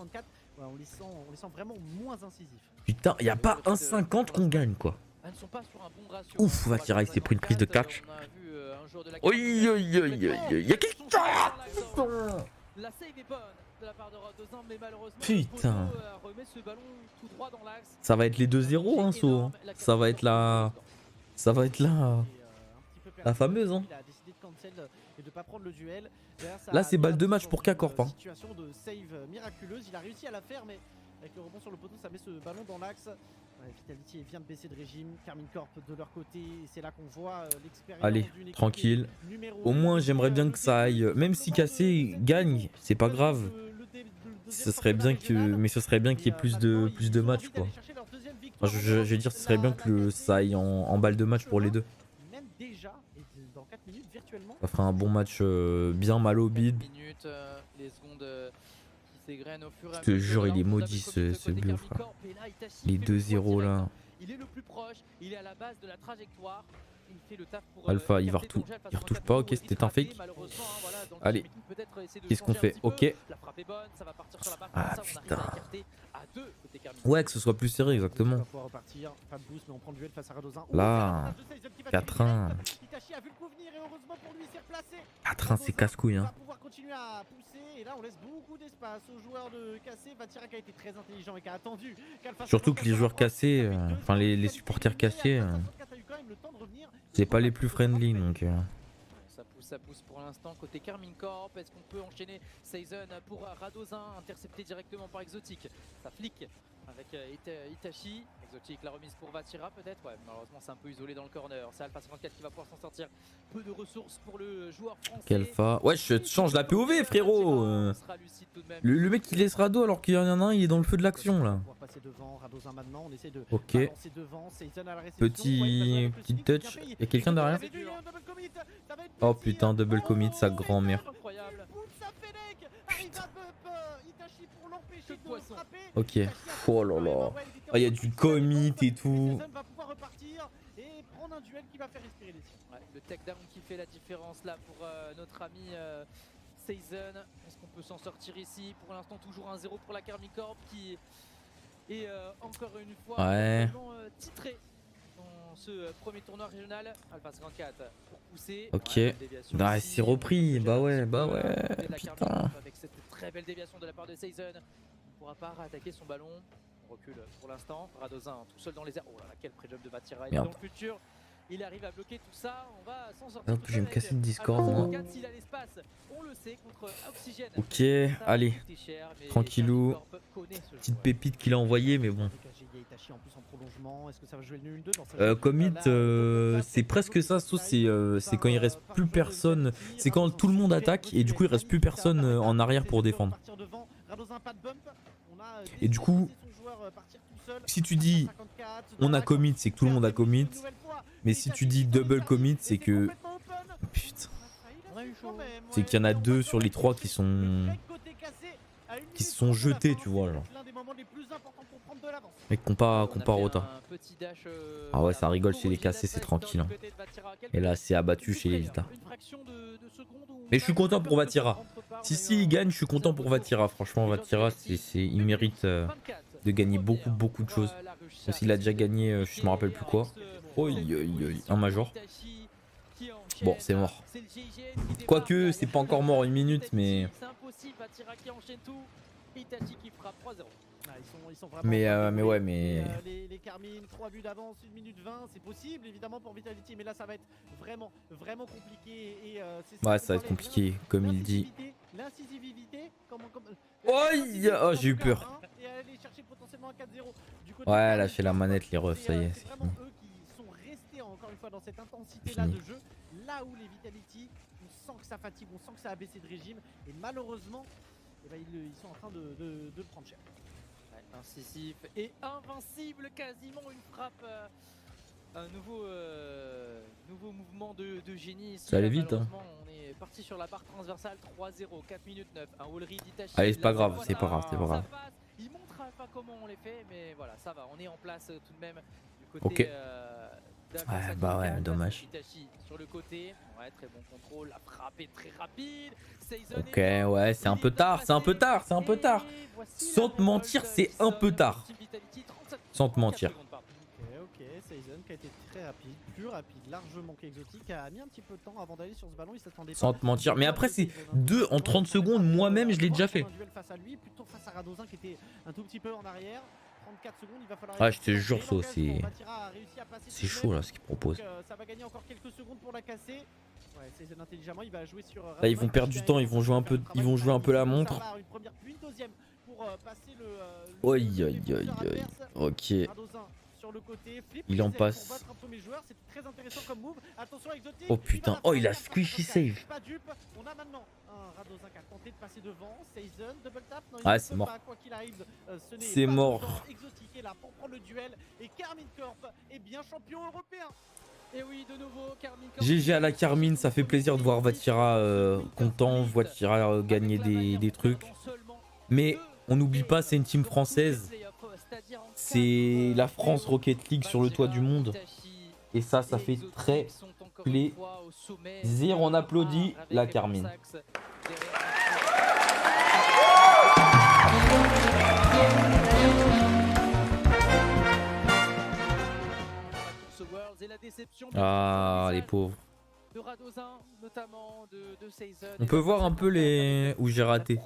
Putain, y a pas 1,50 qu'on gagne, quoi. Ouf, Vatira il s'est pris une prise de catch. Oui, y'a quelqu'un. Putain. Ça va être les 2-0, hein, So. Ça va être la fameuse, hein. Là, c'est balle de match pour K-Corp, hein. Situation de save miraculeuse, il a réussi à la faire, mais avec le rebond sur le poteau, ça met ce ballon dans l'axe. Vitality vient de baisser de régime, Carmine Corp de leur côté, c'est là qu'on voit l'expérience. Allez, tranquille. Au moins, j'aimerais bien que ça aille. Même si Cassé gagne, c'est pas grave. Ce serait bien mais ce serait bien qu'il y ait plus de matchs, quoi. Enfin, je veux dire, ce serait bien que ça aille en balle de match pour les deux. 4 minutes virtuellement. Ça fera un bon match bien mal au bide. Minutes, les secondes qui s'égrènent au fur et à Je te mesure. jure, Là, il est on maudit double commit ce côté bio, Carmine frère. Corp, et là, Itachi Les fait le choix 2-0 direct, là. hein. Il est le plus proche, il est à la base de la trajectoire. Il fait le taf pour Alpha, il va écarter danger. Alpha il retouche 54 pas. nouveau Ok, est c'était vite un raté, fake. malheureusement, hein, voilà, donc Allez. Making peut-être essayer de Qu'est-ce qu'on changer un fait? petit peu. Ok. La frappe est bonne, ça va partir sur la barre. Ah, Comme ça, on arrive putain. à écarter à 2 côté Carmine. Ouais, que ce soit plus serré, Il exactement. va pouvoir repartir, pas de boost, mais on prend le duel face à Radozin. Là, 4-1. Itachi a vu le coup venir et heureusement pour lui, il s'est replacé. 4-1, c'est casse-couille. On Hein. va pouvoir continuer à pousser et là on laisse beaucoup d'espace aux joueurs de Cassé. Vatira qui a été très intelligent et qui a attendu. Surtout que les joueurs cassés, enfin les supporters cassés, c'est pas les plus friendly donc. Ça pousse pour l'instant côté Carmine Corp. Est-ce qu'on peut enchaîner Season pour Radozin, intercepté directement par Exotic? Ça flique avec Itachi. Exotic, la remise pour Vatira peut-être. Ouais, malheureusement c'est un peu isolé dans le corner. C'est Alpha 54 qui va pouvoir s'en sortir. Peu de ressources pour le joueur français. Alpha. Ouais, je change la POV, frérot. Le mec il laisse Rado alors qu'il y en a un, il est dans le feu de l'action là. Ok. Petit touch. Il y a quelqu'un derrière? Oh putain, double commit, sa grand-mère. Ok. Oh là là. Ah, il y a du commit et tout. Le takedown qui fait la différence là pour notre ami Season. Est-ce qu'on peut s'en sortir ici? Pour l'instant, toujours 1-0 pour la Carmine Corp qui est encore une fois titré dans ce premier tournoi régional. Alpha 54 pour pousser. Ok. Ah, c'est repris. Bah ouais. Putain. Avec cette très belle déviation de la part de Season. On pourra pas attaquer son ballon. On recule pour l'instant. Radozin tout seul dans les airs. Oh là là, quel pré-jump de Vatira. Dans le futur, il arrive à bloquer tout ça. On va s'en sortir. Hop, je vais me casser le Discord moi. S'il a l'espace, on le sait, contre Oxygène. Ok, allez. Tranquillou. Petite pépite qu'il a envoyée, mais bon. Commit, c'est presque ça, sauf c'est quand il reste plus personne. C'est quand tout le monde attaque et du coup il reste plus personne en arrière pour défendre. Et du coup, si tu dis on a commit, c'est que tout le monde a commit. Mais si tu dis double commit, c'est que... Putain. C'est qu'il y en a 2 sur les 3 qui se sont jetés, tu vois. Genre. Mais qu'on pas autant. Ah ouais, ça rigole chez les cassés, c'est tranquille. Hein. Et là, c'est abattu chez les Vita. Mais je suis content pour Vatira. Si il gagne, je suis content pour Vatira. Franchement, Vatira, il mérite de gagner beaucoup de choses. Même s'il a déjà gagné, je me rappelle plus quoi. Un major. Bon, c'est mort. Quoique, c'est pas encore mort une minute, mais... Mais ouais, mais... Les Carmine, 3 buts d'avance, 1 minute 20, c'est possible évidemment pour Vitality, mais là ça va être vraiment compliqué. Et, ouais, ça va être compliqué, comme il dit. L'incisivité, oh, j'ai eu peur. Ouais, elle a fait la manette, les refs, ça y est, c'est fini. Encore une fois dans cette intensité là de jeu, là où les Vitality, on sent que ça fatigue, on sent que ça a baissé de régime et malheureusement ils sont en train de le prendre cher. Ouais, incisif et invincible, quasiment une frappe, un nouveau mouvement de génie ici. Ça allait vite hein. On est parti sur la barre transversale, 3-0, 4 minutes 9, un all read d'Itachi. Allez, c'est pas grave, c'est pas grave. Il montre pas comment on les fait, mais voilà, ça va, on est en place tout de même du côté ouais, bah ouais, dommage. Sur le côté, ouais, très bon contrôle, la frappe est très rapide. Ok, ouais, c'est un peu tard. Sans te mentir, c'est un peu tard. Sans te mentir. Ok, Season qui a été très rapide, plus rapide largement qu'Exotic, a mis un petit peu de temps avant d'aller sur ce ballon, il s'attendait pas. Sans te mentir, mais après c'est 2 en 30 secondes, moi-même je l'ai déjà fait. Face à lui, plutôt face à Radozin qui était un tout petit peu en arrière. 34 secondes, il va falloir... Ouais, je te jure, c'est chaud là ce qu'il propose. Ça va gagner encore quelques secondes pour la casser. Ouais, Season intelligemment, il va jouer sur... Là, ils vont perdre du temps, ils vont jouer un peu la montre. Une première puis une deuxième pour passer le... Ok. Sur le côté, flip, il en passe. Oh putain, oh il a squishy save. On a maintenant un Radozin qui a tenté de passer devant, Season, double tap. Ouais, c'est mort. C'est mort. Exotic est là pour prendre le duel et Carmine Corp est bien champion européen. Et oui, de nouveau, Carmine GG à la Carmine, ça fait plaisir de voir Vatira content, Vatira gagner des trucs. Mais on n'oublie pas, c'est une team française. C'est la France Rocket League sur le toit du monde. Et ça fait très plaisir. On applaudit la Carmine. Ah, les pauvres. On peut voir un peu les où j'ai raté.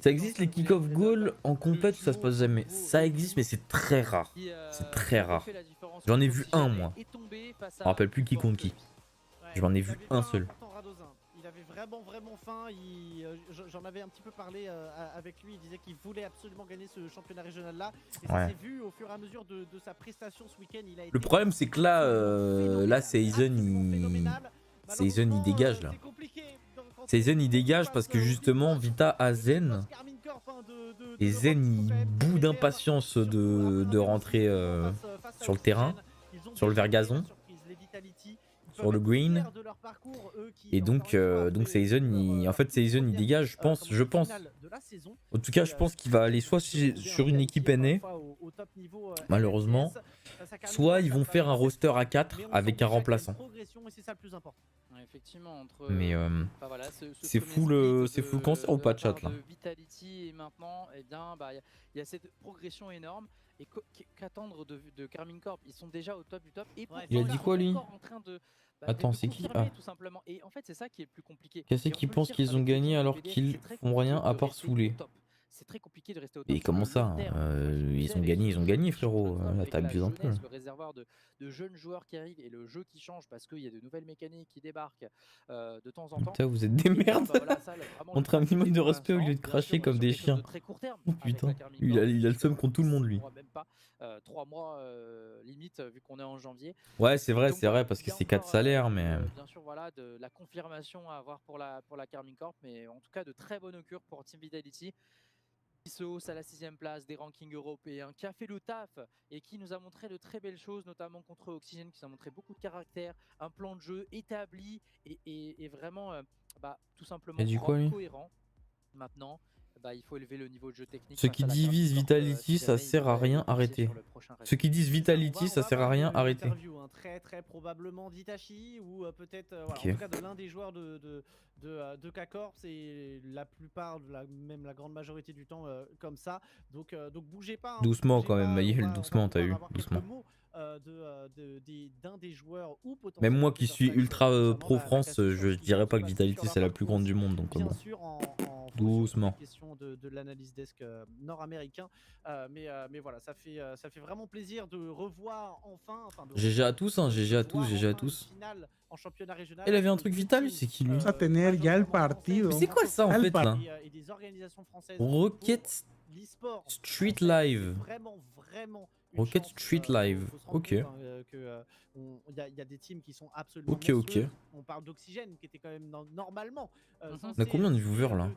Ça existe les kick-off goals en compète ou ça se passe jamais? Ça existe mais c'est très rare. C'est très rare. J'en ai vu un moi. Je me rappelle plus qui contre qui. J'en ai vu un seul. Il avait vraiment faim. J'en avais un petit peu parlé avec lui. Il disait qu'il voulait absolument gagner ce championnat régional là. Et ça s'est vu au fur et à mesure de sa prestation ce week-end. Le problème c'est que là Season il dégage là. Season il dégage parce que justement Vita a Zen. Et Zen il bout d'impatience de rentrer sur le terrain, sur le vert gazon, sur le green. Et donc Season il dégage, je pense. En tout cas je pense qu'il va aller soit sur une équipe NA, malheureusement, soit ils vont faire un roster à 4 avec un remplaçant. Mais c'est fou le cancer ou pas de chat là. Vitality et maintenant, eh bien, il y a cette progression énorme. Et qu'attendre de Carmine Corp? Ils sont déjà au top du top. Et il a dit quoi lui? Attends, c'est qui? Ah. Tout simplement. Et en fait, c'est ça qui est le plus compliqué. Qu'est-ce qu'ils pensent qu'ils ont gagné alors qu'ils font rien à part saouler? C'est très compliqué de rester au top. Et comment ça? Ils ont gagné frérot. Là t'abuses un peu. Le réservoir de jeunes joueurs qui arrivent et le jeu qui change parce qu'il y a de nouvelles mécaniques qui débarquent de temps en temps. Putain, vous êtes des merdes. Montre un minimum de respect au lieu de cracher comme des chiens. Oh putain, il a le seum contre tout le monde lui. 3 mois limite vu qu'on est en janvier. Ouais, c'est vrai parce que c'est 4 salaires mais bien sûr voilà de la confirmation à avoir pour la Carmine Corp, mais en tout cas de très bonne augure pour Team Vitality. Qui se hausse à la 6ème place des rankings européens, qui a fait le taf et qui nous a montré de très belles choses, notamment contre Oxygène, qui nous a montré beaucoup de caractère, un plan de jeu établi et vraiment tout simplement cohérent. Maintenant, il faut élever le niveau de jeu technique. Ceux qui disent Vitality, ça sert à rien, arrêtez. Ceux qui disent Vitality, ça sert à rien, arrêtez. Très probablement d'Itachi ou peut-être en tout cas de l'un des joueurs de K-Corp. C'est la plupart, même la grande majorité du temps comme ça. Donc bougez pas. Doucement quand même, Maïel, doucement, t'as eu, doucement. D'un des joueurs ou potentiellement. Même moi qui suis ultra pro France, je dirais pas que Vitality c'est la plus grande du monde, donc bien bon. sûr Doucement. Question de l'analyse desk nord-américain, mais voilà, ça fait vraiment plaisir de revoir enfin. GG à tous, hein, GG à tous. Elle avait un truc vital, c'est qui lui? Mais c'est quoi ça en fait là? Rocket Street Live. Rocket Street Live, ok. Il y a des teams qui sont absolument ok. On parle d'Oxygène qui était quand même normalement. On a combien de viewers là?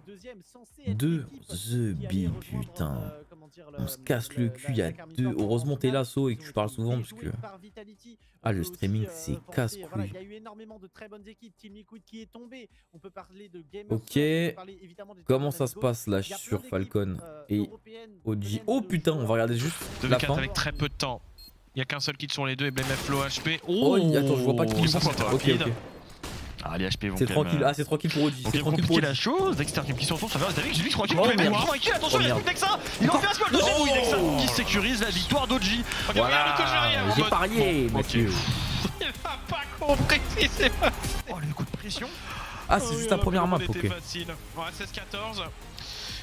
2 The Big, putain. On se casse le cul, il y a 2. Heureusement t'es là, So, et que tu parles souvent parce que. Ah, le streaming c'est casse-couille. Il y a eu énormément de très bonnes équipes. Team Liquid qui est tombé. On peut parler de Game. Ok. Comment ça se passe là sur Falcon et OG? Oh putain, on va regarder juste la fin. Avec très peu de temps. Il n'y a qu'un seul kit sur les deux et BMF Flow HP. Oh, attends, je vois pas qui. Ok. Ah, les HP vont. C'est tranquille, c'est tranquille pour OG. C'est tranquille pour la chose. Dexter qui sont ça va, t'as vu que j'ai vu tranquille. Attention, il y a plus Dexa. Il en fait un squat deuxième. Oui, Dexa qui sécurise la victoire d'OG. Voilà, j'ai parié, monsieur. Il n'a pas compris ce qui s'est passé. Oh, le coup de pression. Ah, c'est juste la première map, ok. Facile. Ouais, 16-14.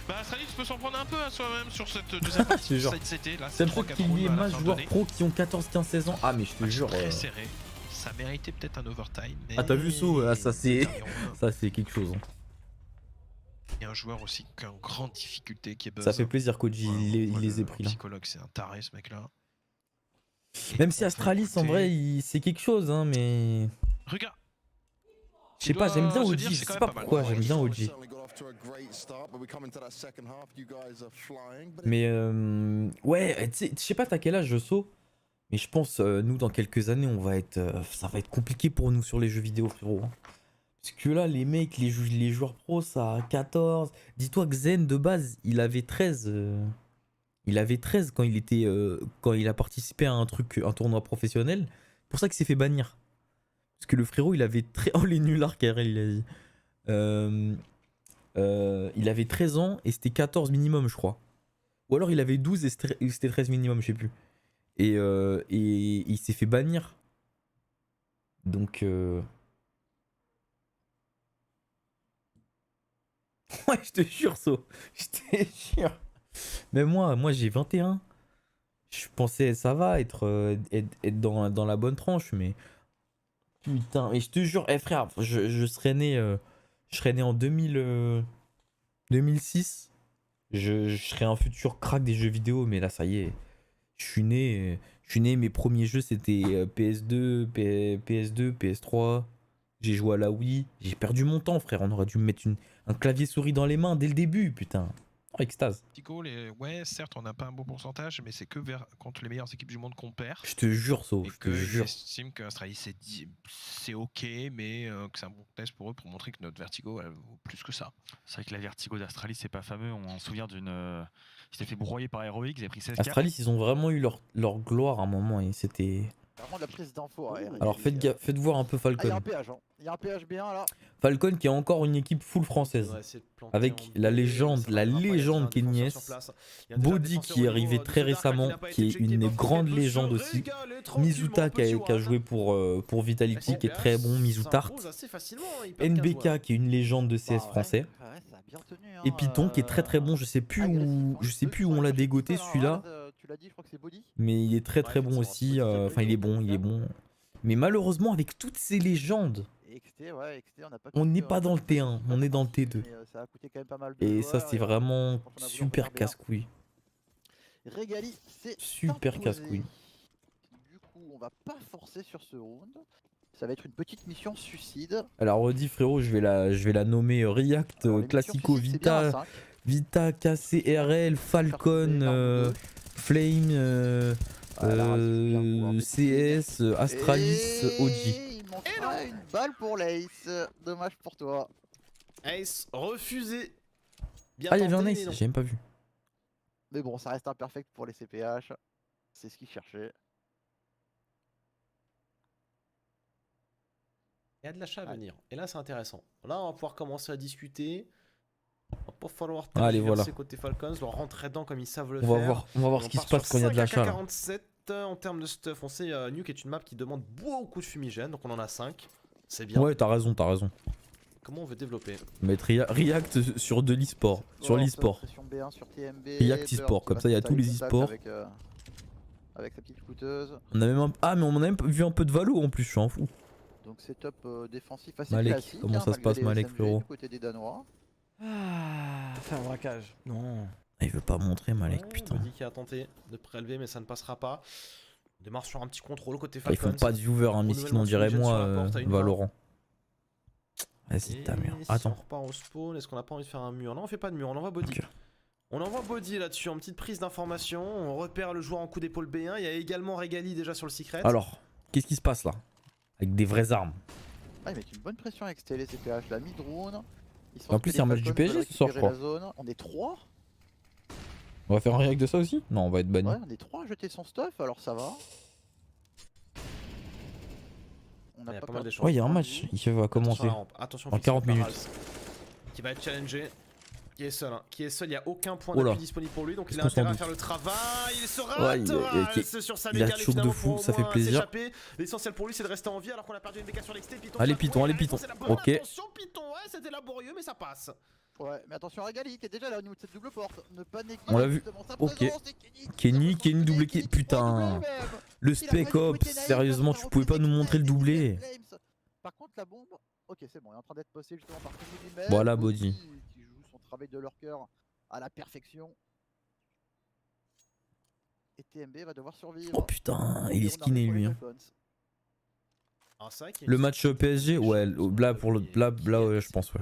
Astralis peut s'en prendre un peu à soi-même sur cette deuxième partie. C'est un truc qu'il y ait masse joueurs pro qui ont 14, 15, 16 ans. Ah, mais je te jure. Très serré. Ça méritait peut-être un overtime. Mais... Ah, t'as vu So? Ça c'est quelque chose. Il y a un joueur aussi qui est en grande difficulté qui est Buzz. Ça fait plaisir qu'OG il les ait pris là. Psychologue, c'est un taré ce mec-là. Même si Astralis en vrai c'est quelque chose, hein, mais. Regarde. Je sais pas, j'aime bien OG. Je sais pas pourquoi, j'aime bien OG. Mais ouais, tu sais pas, t'as quel âge, So? Mais je pense, nous, dans quelques années, ça va être compliqué pour nous sur les jeux vidéo, frérot. Parce que là, les mecs, les joueurs pros, ça a 14. Dis-toi que Zen, de base, il avait 13. Il avait 13 quand quand il a participé à un tournoi professionnel. C'est pour ça qu'il s'est fait bannir. Parce que le frérot, il avait oh, les nullards, KRL, il a dit. Il avait 13 ans et c'était 14 minimum, je crois. Ou alors il avait 12 et c'était 13 minimum, je sais plus. Et il s'est fait bannir. Donc... Ouais, je te jure, So. Je te jure. Mais moi j'ai 21. Je pensais, ça va, être dans la bonne tranche, mais... Putain, mais je te jure, frère, je serais né en 2006. Je serais un futur crack des jeux vidéo, mais là, ça y est. Je suis né, mes premiers jeux, c'était PS2, PS3. J'ai joué à la Wii. J'ai perdu mon temps, frère. On aurait dû me mettre un clavier souris dans les mains dès le début, putain. Oh, extase. Ouais, certes, on n'a pas un bon pourcentage, mais c'est que contre les meilleures équipes du monde qu'on perd. Je te jure, So, je te jure. J'estime qu'Astralis c'est ok, mais que c'est un bon test pour eux pour montrer que notre Vertigo elle vaut plus que ça. C'est vrai que la Vertigo d'Astralis, c'est pas fameux. On se souvient d'une. Ils s'étaient fait broyer par Heroic, ils avaient pris 16 Astralis, ils ont vraiment eu leur gloire à un moment et c'était. Vraiment de la prise d'infos. Alors faites voir un peu Falcon. Il y a un PH, hein. Il y a un PH bien là. Falcon qui est encore une équipe full française. Ouais, avec la légende Kenyes. Body qui est arrivé très récemment, qui est une grande légende aussi. Mizuta qui a joué pour Vitality, qui est très bon, Mizutart. NBK qui est une légende de CS français. Et Python qui est très bon, je sais plus où on l'a dégoté celui-là. Mais il est très bon aussi, enfin il est bon. Mais malheureusement avec toutes ces légendes, on n'est pas dans le T1, on est dans le T2. Et ça c'est vraiment super casse-couille. Super casse-couille. Du coup on va pas forcer sur ce round. Ça va être une petite mission suicide. Alors redis frérot, je vais la nommer React, Classico, Vita, KCRL, Falcon, Flame, CS, Astralis, OG. Il manquera une balle pour l'Ace. Dommage pour toi. Ace refusé. Bien il y avait un Ace, j'ai même pas vu. Mais bon, ça reste imperfect pour les CPH. C'est ce qu'ils cherchaient. Il y a de l'achat à venir. Et là, c'est intéressant. Là, on va pouvoir commencer à discuter. Il va pas falloir tergiverser côté Falcons, leur rentrer dedans comme ils savent le faire. On va voir ce qui se passe quand il y a de l'achat. 47 en termes de stuff. On sait Nuke est une map qui demande beaucoup de fumigène, donc on en a 5. C'est bien. Ouais, t'as raison. Comment on veut développer? Mettre React sur de l'e-sport, sur l'e-sport. React e-sport, comme ça il y a tous les e-sports. Avec sa petite coûteuse. On a même mais on a même vu un peu de Valo en plus, je suis en fou. Donc setup défensif assez Malek, classique. comment ça se passe Malek, frérot? Du côté des Danois. Faire un braquage. Non. Il veut pas montrer Malek, putain. Body qui a tenté de prélever mais ça ne passera pas. On démarre sur un petit contrôle côté Falcons. Ils font pas de viewer, hein, mais sinon on dirait moi Valorant. Vas-y, ta mère. Attends. On repart au spawn, est-ce qu'on a pas envie de faire un mur? Non, on fait pas de mur, on envoie Body. Okay. On envoie Body là-dessus en petite prise d'information. On repère le joueur en coup d'épaule B1. Il y a également Regali déjà sur le secret. Alors, qu'est-ce qui se passe là? Avec des vraies armes. Ah, ils mettent une bonne pression avec STL et CPH, la mid-drone. En plus, il y a un match du PSG ce soir, je crois. On est 3. On va faire un react de ça aussi? Non, on va être banni. Ouais, on est 3 à jeter son stuff, alors ça va. On a pas mal d'échanges. Ouais, il y a un match qui va commencer. Attention, en 40 minutes. Qui va être challengé. Qui est seul, il n'y a aucun point d'appui disponible pour lui, donc il a intérêt à faire le travail. Il se rate sur sa méga, choc de fou, ça fait plaisir. L'essentiel pour lui, c'est de rester en vie alors qu'on a perdu une BK sur l'exté. Allez Python, ok. Attention Python, ouais, c'était laborieux, mais ça passe. Ouais, mais attention à Regali qui est déjà là au niveau de cette double porte. Ne pas négliger. On l'a vu. Ok. Kenny doublé. Putain. Le Spec Ops, sérieusement, tu pouvais pas nous montrer le doublé. Par contre, la bombe. Ok, c'est bon, il est en train d'être posté justement par Kenny. Voilà, Body. Qui joue son travail de leur cœur à la perfection. Et TMB va devoir survivre. Oh putain, il est skiné lui. Hein. Le match PSG, ouais, là ouais, je pense, ouais.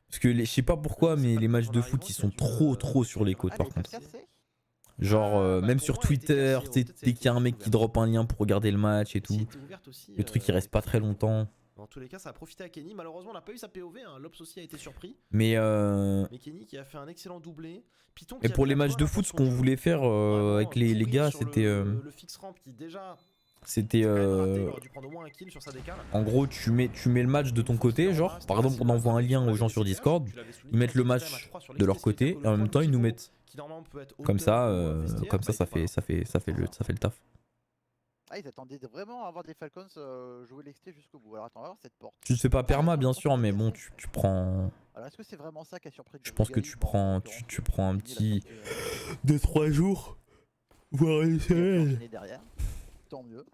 Parce que je sais pas pourquoi, mais les matchs de foot ils sont trop sur les côtes par contre. Genre, même sur Twitter, dès qu'il y a un mec qui drop un lien pour regarder le match et tout. Le truc, il reste pas très longtemps. Dans tous les cas, ça a profité à Kenny. Malheureusement, on n'a pas eu sa POV. Hein. Lops aussi a été surpris. Mais Kenny qui a fait un excellent doublé. Python et pour les matchs de foot, ce qu'on voulait faire avec les gars, c'était. Le fixe ramp qui déjà. C'était. En gros, tu mets le match de ton côté. Genre, par exemple, on envoie un lien aux gens sur Discord. Ils mettent le match de leur côté. Et en même temps, ils nous mettent. Comme ça, ça fait le taf. Ah, ils attendaient vraiment à avoir des Falcons jouer l'exté jusqu'au bout. Alors attends, on va voir cette porte. Tu te fais pas perma, bien sûr, mais bon, tu prends. Alors est-ce que c'est vraiment ça qui a surpris? Je pense que tu prends un petit 2-3 jours, voire une semaine. Derrière. Tant mieux.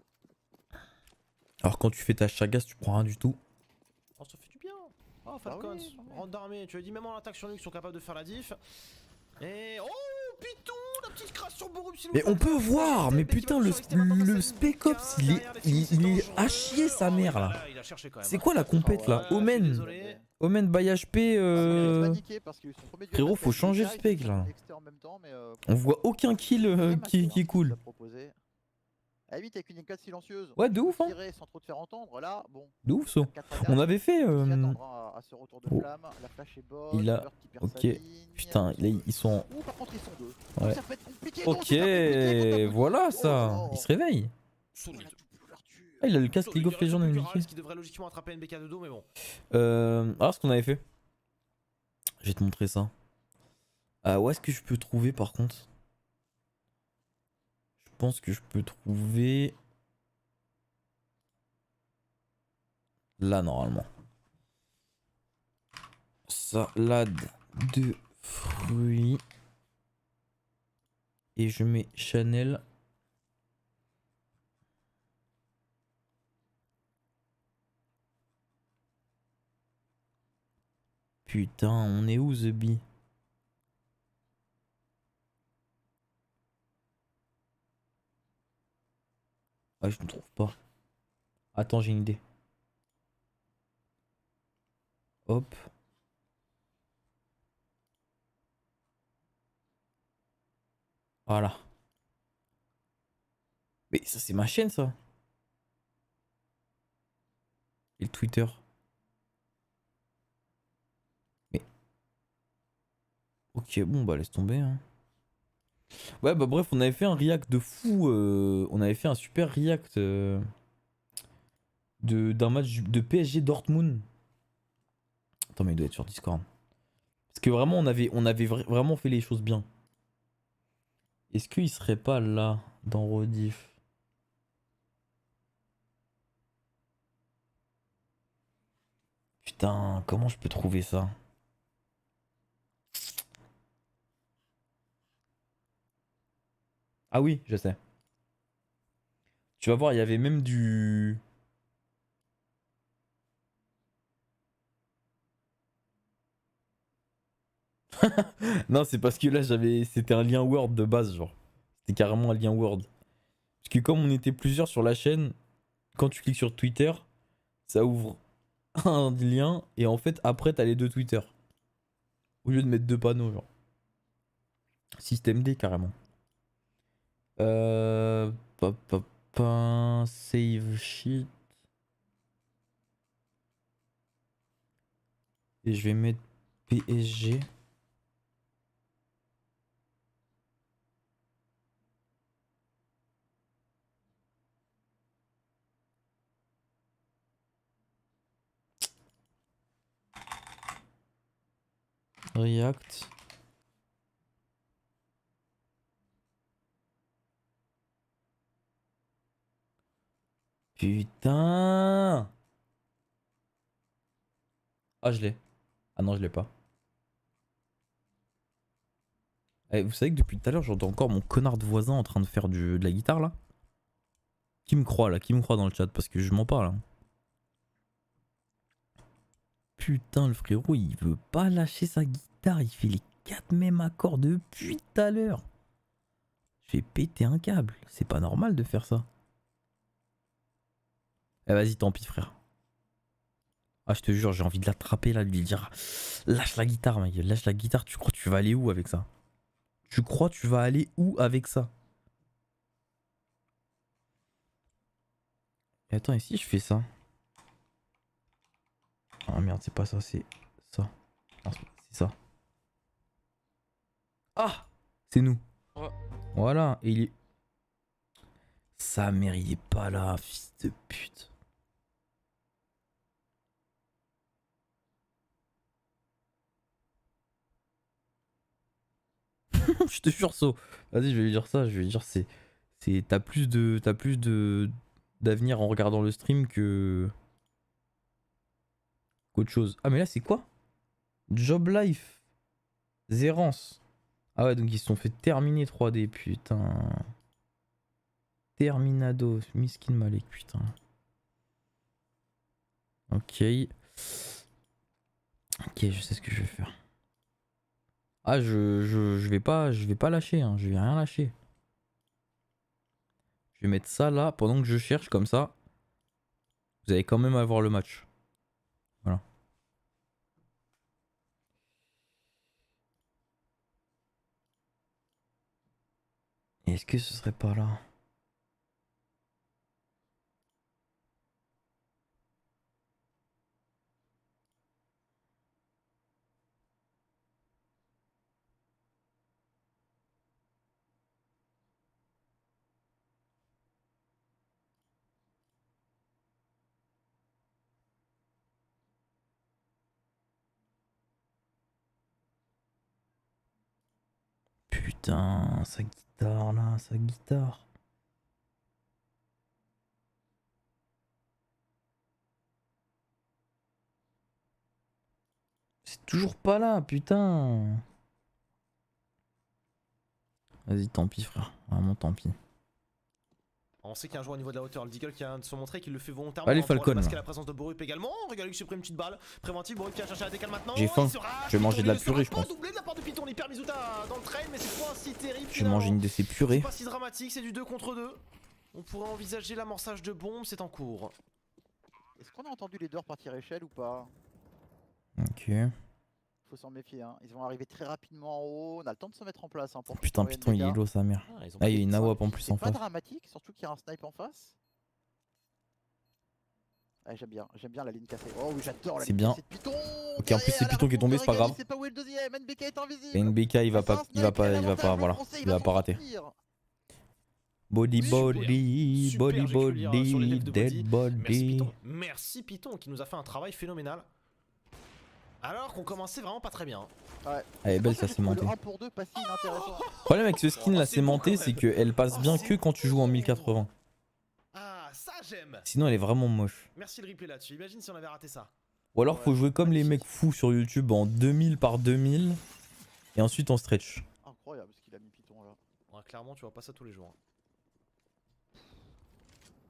Alors quand tu fais ta chagas, tu prends rien du tout. Oh, ça fait du bien. Oh, Falcons, rentre d'armée. Tu as dit, même en attaque sur lui, ils sont capables de faire la diff. Et oh, Python, la petite crasse sur Borum. Mais on peut voir, mais putain, le Spec Ops, il est à chier sa mère là. C'est quoi la compète là? Omen by HP. Frérot, faut changer le spec là. On voit aucun kill qui est cool. A8 avec une M4 silencieuse. Ouais, de ouf, hein. Sans trop te faire entendre, là, bon. De ouf, ça. On avait fait. À ce retour de flamme. La flash est bonne. Il a. Ok. Putain, là, ils sont. Par contre, ils sont deux. Ouais. Ça peut être compliqué. Ok, voilà ça. Il se réveille. Ah, il a le casque League of Legends indiqué. Qui devrait logiquement attraper NBK de dos, mais bon. Alors, ce qu'on avait fait. Je vais te montrer ça. Où est-ce que je peux trouver par contre? Je pense que je peux trouver là normalement. Salade de fruits. Et je mets Chanel. Putain, on est où, The Bee? Ah, je ne trouve pas. Attends, j'ai une idée. Hop. Voilà. Mais ça, c'est ma chaîne, ça. Et le Twitter. Mais. Ok, bon, bah laisse tomber, hein. Ouais, bah bref, on avait fait un react de fou. On avait fait un super react d'un match de PSG Dortmund. Attends, mais il doit être sur Discord. Parce que vraiment, on avait vraiment fait les choses bien. Est-ce qu'il serait pas là, dans Rediff? Putain, comment je peux trouver ça? Ah oui, je sais. Tu vas voir, il y avait même du... Non, c'est parce que là, c'était un lien Word de base, genre. C'était carrément un lien Word. Parce que comme on était plusieurs sur la chaîne, quand tu cliques sur Twitter, ça ouvre un lien et en fait, après, t'as les deux Twitter. Au lieu de mettre deux panneaux, genre. Système D, carrément. Save sheet. Et je vais mettre PSG. React. Putain. Ah, je l'ai. Ah non, je l'ai pas. Eh, vous savez que depuis tout à l'heure, j'entends encore mon connard de voisin en train de faire de la guitare là. Qui me croit là? Qui me croit dans le chat? Parce que je m'en parle. Hein. Putain, le frérot, il veut pas lâcher sa guitare. Il fait les 4 mêmes accords depuis tout à l'heure. Je vais péter un câble. C'est pas normal de faire ça. Eh vas-y, tant pis frère. Ah je te jure, j'ai envie de l'attraper là, de lui dire lâche la guitare mec, lâche la guitare, tu crois que tu vas aller où avec ça? Tu crois tu vas aller où avec ça? Et attends, et si je fais ça? Ah merde, c'est pas ça, c'est ça. Ah, c'est ça. Ah! C'est nous. Ouais. Voilà, et il est... Sa mère, il est pas là, fils de pute. Je te jure, So. Vas-y, je vais lui dire ça, je vais lui dire t'as plus d'avenir en regardant le stream qu'autre chose. Ah mais là c'est quoi? Job Life. Zérance. Ah ouais, donc ils se sont fait terminer 3D, putain. Terminado, Miskin Malek, putain. Ok. Ok, je sais ce que je vais faire. Ah, je vais pas lâcher, hein. Je vais rien lâcher. Je vais mettre ça là pendant que je cherche comme ça. Vous allez quand même avoir le match. Voilà. Est-ce que ce serait pas là? Putain, sa guitare là, sa guitare. C'est toujours pas là, putain. Vas-y, tant pis, frère. Vraiment, tant pis. On sait qu'il y a un joueur au niveau de la hauteur, le Deagle qui a de se montrer qu'il le fait volontairement. Allez, Falcon. Parce qu'il y a la présence de Borup également. Regalux qui prend une petite balle préventive. Borup qui a cherché la décale maintenant. J'ai faim. Je vais manger de la purée, je pense. Doublé de la part de Python. Il perd Mizuta dans le train, mais c'est pas si terrible. Je vais manger une de ces purées. C'est pas si dramatique, c'est du 2 contre 2. On pourrait envisager l'amorçage de bombes, c'est en cours. Est-ce qu'on a entendu les deux repartir échelle ou pas? Ok. Faut s'en méfier, hein. Ils vont arriver très rapidement en haut. On a le temps de se mettre en place. Hein, pour Putain, Python, il est low, sa mère. Ah, il y a une AWP en plus en C'est pas face. dramatique, surtout qu'il y a un snipe en face. Ah, j'aime bien la ligne cassée. Oh oui, j'adore la C'est ligne bien. cassée de Python. Ok, en plus c'est Python qui est tombé, c'est pas grave. C'est pas où est le deuxième. NBK est invisible. Et NBK il va pas, voilà, il va pas rater. Body body, body body, dead body. Merci Python qui nous a fait un travail phénoménal. Alors qu'on commençait vraiment pas très bien. Ouais. Elle est belle sa sémentée. Le 1 pour 2 pas si inintéressant. Le problème avec ce skin la sémentée c'est qu'elle passe bien que quand tu joues en 1080. Ah ça j'aime. Sinon elle est vraiment moche. Merci le replay là-dessus, imagine si on avait raté ça. Ou alors faut jouer comme les mecs fous sur YouTube en 2000 par 2000 et ensuite on stretch. Incroyable ce qu'il a mis Python là. Ouais, clairement tu vois pas ça tous les jours.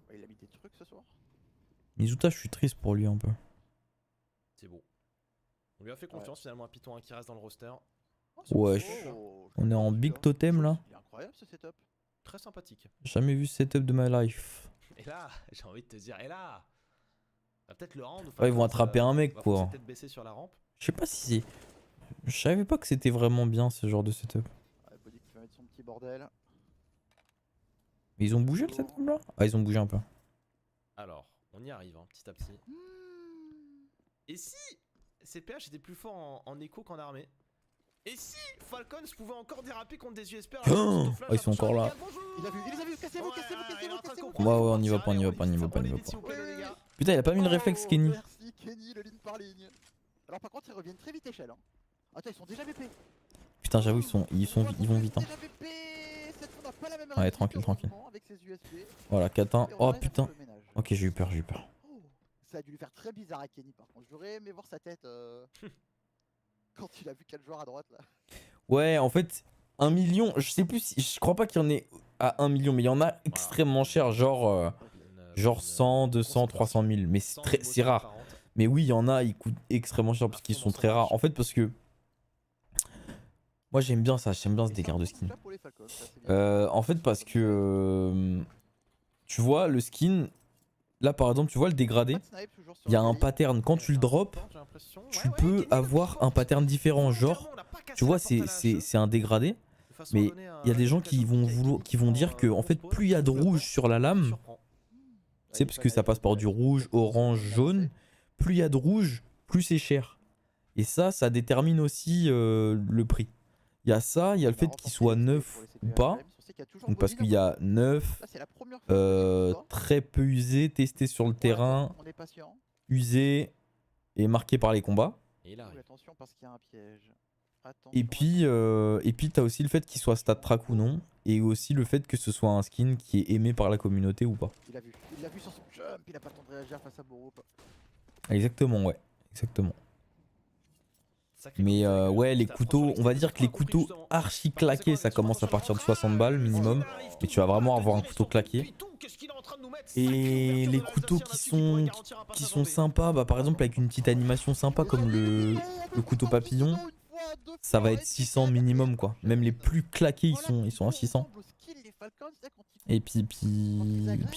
Ouais, il a mis des trucs ce soir. Mizuta je suis triste pour lui un peu. C'est beau. On lui a fait confiance finalement à Python qui reste dans le roster. Wesh. On est en big totem là. C'est incroyable ce setup. Très sympathique. Jamais vu ce setup de ma life. Et là, j'ai envie de te dire, et là peut-être le round. Ouais, ils vont attraper un mec quoi. Peut-être baisser sur la rampe. Je sais pas si c'est... Je savais pas que c'était vraiment bien ce genre de setup. Ouais, Body qui va mettre son petit bordel. Mais ils ont bougé le setup là? Ah ils ont bougé un peu. Alors, on y arrive hein, petit à petit. Et si CPH était plus fort en écho qu'en armée? Et si Falcons pouvait encore déraper contre des USP? Oh, ils sont encore là. Il les a vus, cassez-vous, cassez-vous. Ouais, on y va pas. Putain, il a pas mis le réflexe, Kenny. Merci Kenny, le ligne par ligne. Alors par contre, ils reviennent très vite échelle. Hein. Attends, ils sont déjà VP. Putain, j'avoue, ils vont vite. Hein. Ouais, tranquille. Voilà, Catin. Oh putain. Ok, j'ai eu peur. Ça a dû lui faire très bizarre à Kenny par contre. J'aurais aimé voir sa tête quand il a vu quel joueur à droite là. Ouais, en fait, 1 million, je sais plus si. Je crois pas qu'il y en ait à 1 million, mais il y en a extrêmement cher, genre 100, 200, 300 000. Mais c'est rare. Mais oui, il y en a, ils coûtent extrêmement cher parce qu'ils sont très rares. En fait, parce que. Moi j'aime bien ça, j'aime bien ce dégât de skin. En fait, parce que. Tu vois, le skin. Là par exemple, tu vois le dégradé, il y a un pattern. Quand tu le drops, tu peux avoir un pattern différent. Genre, tu vois, c'est un dégradé. façon Mais à donner il y a des gens qui vont, dire que en fait, plus il y a de rouge sur la lame, c'est parce que ça passe par du rouge, orange, jaune, plus il y a de rouge, plus c'est cher. Et ça détermine aussi le prix. Il y a ça, il y a le fait qu'il soit neuf ou pas. Donc parce qu'il y a neuf, très peu usé, testé sur le terrain, usé et marqué par les combats. Et là, Attention parce qu'il y a un piège. Et puis t'as aussi le fait qu'il soit stat track ou non, et aussi le fait que ce soit un skin qui est aimé par la communauté ou pas. Il l'a vu sur son jump, il a pas le temps de réagir face à Borup. Exactement, ouais, exactement. Mais ouais, les couteaux, on va dire que les couteaux archi claqués, ça commence à partir de 60 balles minimum. Mais tu vas vraiment avoir un couteau claqué. Et les couteaux qui sont sympas, bah par exemple avec une petite animation sympa comme le couteau papillon, ça va être 600 minimum quoi. Même les plus claqués, ils sont à 600. Et puis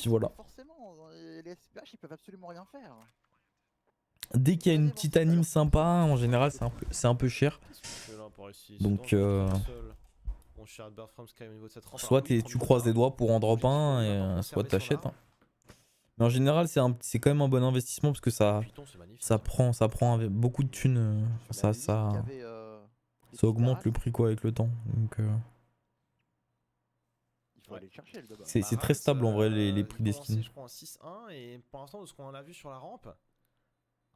voilà. Les SPH ils peuvent absolument rien faire. Dès qu'il y a une petite anime sympa, en général c'est un peu cher. Donc soit tu croises les doigts pour en drop un, et soit t'achètes. Mais en général c'est quand même un bon investissement parce que ça prend beaucoup de thunes. Ça augmente le prix quoi avec le temps. Donc c'est très stable en vrai les prix des skins. Je crois en 6-1 et pour l'instant de ce qu'on a vu sur la rampe,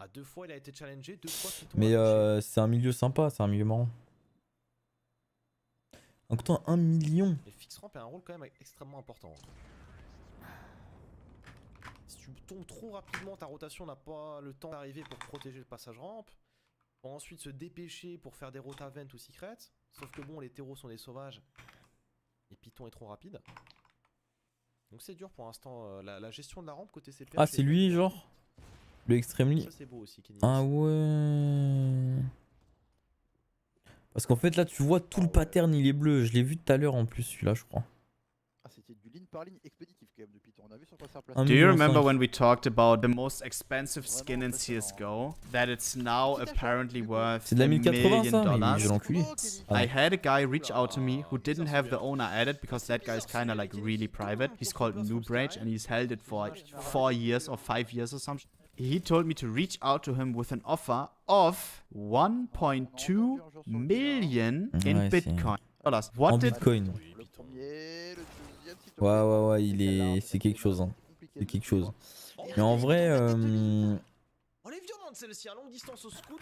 à 2 fois il a été challengé, 2 fois Python mais a touché. c'est un milieu sympa, c'est un milieu marrant. En comptant 1 million. Et fixe ramp a un rôle quand même extrêmement important. Si tu tombes trop rapidement, ta rotation n'a pas le temps d'arriver pour protéger le passage rampe. Pour ensuite se dépêcher pour faire des rota vent ou secrets. Sauf que bon, les terreaux sont des sauvages. Et Python est trop rapide. Donc c'est dur pour l'instant. La gestion de la rampe côté CPH. Ah, c'est lui genre le Extremely. Ça c'est beau aussi. Ah ouais. Parce qu'en fait là tu vois tout le pattern il est bleu. Je l'ai vu tout à l'heure en plus celui-là je crois. Ah c'était du ligne par ligne expéditif quand même de Python. On a vu sur quoi ça replace. Do you remember when we talked about the most expensive skin in CSGO? That it's now apparently worth C'est de la $1 1080 ça, mais million? je l'enculé. I had a guy reach out to me who didn't have the owner added because that guy is kinda like really private. He's called Noobrage and he's held it for like 4 years or 5 years or something. He told me to reach out to him with an offer of 1.2 million in Ouais, Bitcoin. En What did Bitcoin. Le premier, le deuxième, s'il te Ouais, plaît. c'est quelque chose hein. C'est quelque chose. Mais en vrai On est violente celle-ci, à longue distance au scout.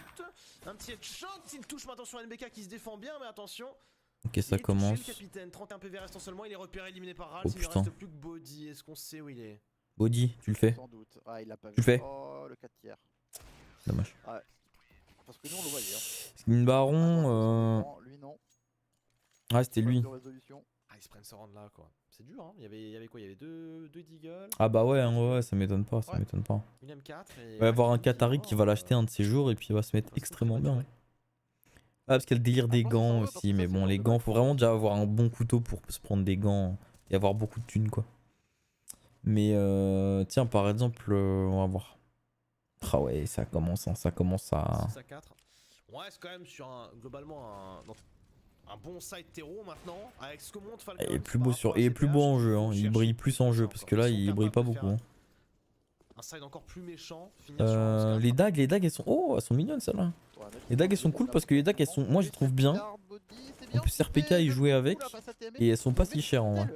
Un petit headshot, il touche maintenant sur NBK qui se défend bien, mais attention. OK, ça commence. Le capitaine, 31 PV restant seulement, il est repéré, éliminé par Rals. Oh, il ne putain. reste plus que Body. Est-ce qu'on sait où il est? Body, tu le fais. Sans doute. Ah, il l'a pas vu. Tu le fais. Oh, le 4 tiers. Dommage. Ouais. Parce que nous on le voyait. Hein. Skin Baron Lui non. Ah, c'était lui. De résolution. Ah, ils se prennent ce round là quoi. C'est dur hein. Il y avait quoi? Il y avait deux Deagle. Ah bah ouais, ouais, ça m'étonne pas, ça m'étonne pas. Une M4. Il va y avoir un Qatari qui va l'acheter un de ces jours et puis il va se mettre extrêmement bien. Ah, parce qu'il y a le délire des gants aussi, mais bon, les gants, faut vraiment déjà avoir un bon couteau pour se prendre des gants et avoir beaucoup de thunes quoi. Mais tiens, par exemple, on va voir. Ah ouais, ça commence à... 6 à 4. On reste quand même sur globalement un bon side terreau maintenant. Avec ce que montre Falcon. Il est plus beau en jeu, hein. Il brille plus en jeu parce que là, il brille pas beaucoup. Hein. Un side encore plus méchant. Les dagues, elles sont... Oh, elles sont mignonnes celles-là. Les dagues, elles sont cool parce que les dagues, elles sont... Moi, je les trouve bien. En plus, RPK, il jouait avec. Et elles sont pas si chères en vrai.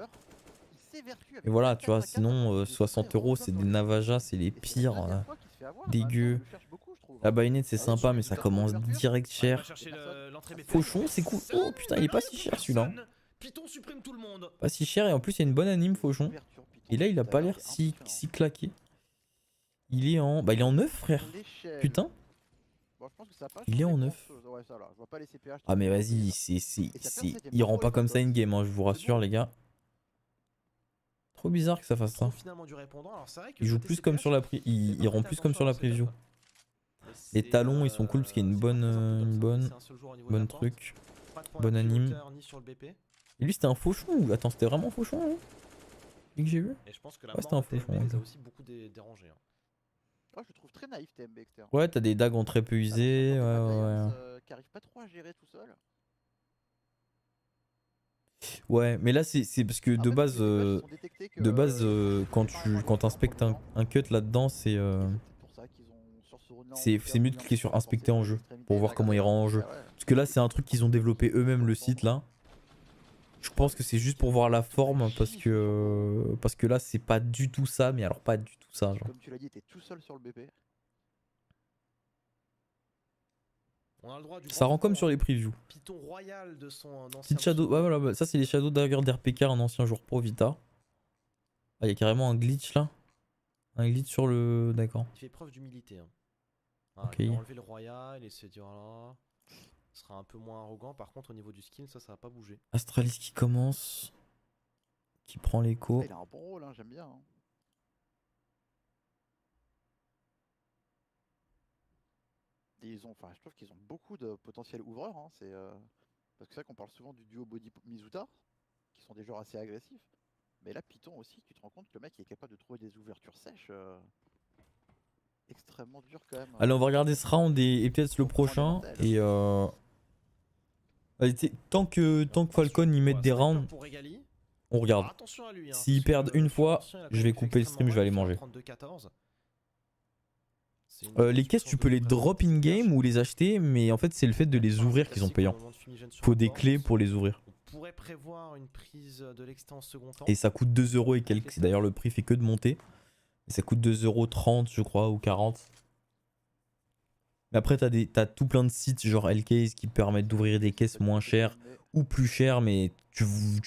Et voilà, tu vois, sinon 60 €, c'est des Navaja, c'est les pires. Dégueu. La baïonnette, c'est sympa, mais ça commence direct cher. Fauchon, c'est cool. Oh putain, il est pas si cher celui-là. Python supprime tout le monde. Pas si cher, et en plus, il y a une bonne anime, Fauchon. Et là, il a pas l'air si claqué. Il est en... Bah, il est en 9, frère. Putain. Il est en 9. Ah, mais vas-y, il rend pas comme ça in-game, hein, je vous rassure, les gars. Trop bizarre que ça fasse ça. Il joue plus comme sur la il rend plus comme sur la preview. Les talons ils sont cool parce qu'il y a une bonne truc, bonne anime. Et lui c'était un fauchon ou attends c'était vraiment fauchon hein que j'ai vu. Ouais c'était un fauchon. Les a aussi beaucoup dérangé. Oh, je trouve très naïf TMB externe. Ouais t'as des dagues en très peu usées. Ouais. Qui arrive pas trop à gérer tout seul. Ouais, mais là c'est parce que de base, quand t'inspectes un cut là-dedans, c'est mieux de cliquer sur inspecter en jeu pour voir comment il rend en jeu. Parce que là c'est un truc qu'ils ont développé eux-mêmes le site là. Je pense que c'est juste pour voir la forme parce que là c'est pas du tout ça, mais alors pas du tout ça genre. Comme tu l'as dit, t'es tout seul sur le BP. On a le droit du Ça rend comme sur les previews. Python royal de son ancien Petite shadow, ouais, voilà, bah, ça c'est les Shadow Dagger d'RPK, un ancien joueur pro Vita. Ah, il y a carrément un glitch là. Un glitch sur le. D'accord. Il fait preuve d'humilité. Hein. Ah, Ok. il a enlevé le royal et s'est dit voilà. Ce sera un peu moins arrogant. Par contre, au niveau du skin, ça va pas bouger. Astralis qui commence. Qui prend l'écho. Il a un bon rôle, hein, j'aime bien. Hein. Je trouve qu'ils ont beaucoup de potentiels ouvreurs. Hein, parce que c'est vrai qu'on parle souvent du duo Body Mizuta, qui sont des joueurs assez agressifs. Mais là, Python aussi, tu te rends compte que le mec il est capable de trouver des ouvertures sèches. Extrêmement dur quand même. Allez, on va regarder ce round et peut-être le prochain. Et allez, tant que Falcon y mette des rounds, on regarde. Attention à lui, hein, S'ils perdent une fois, je vais couper le stream, je vais aller manger. Les caisses, tu peux les drop in-game ou les acheter, mais en fait, c'est le fait de les ouvrir qu'ils ont payants. Faut des clés pour les ouvrir. On pourrait prévoir une prise de l'extase second temps. Et ça coûte 2 € et quelques. D'ailleurs, le prix fait que de monter. Ça coûte 2,30 €, je crois, ou 40. Mais après, t'as tout plein de sites, genre Lcase, qui permettent d'ouvrir des caisses moins chères ou plus chères, mais tu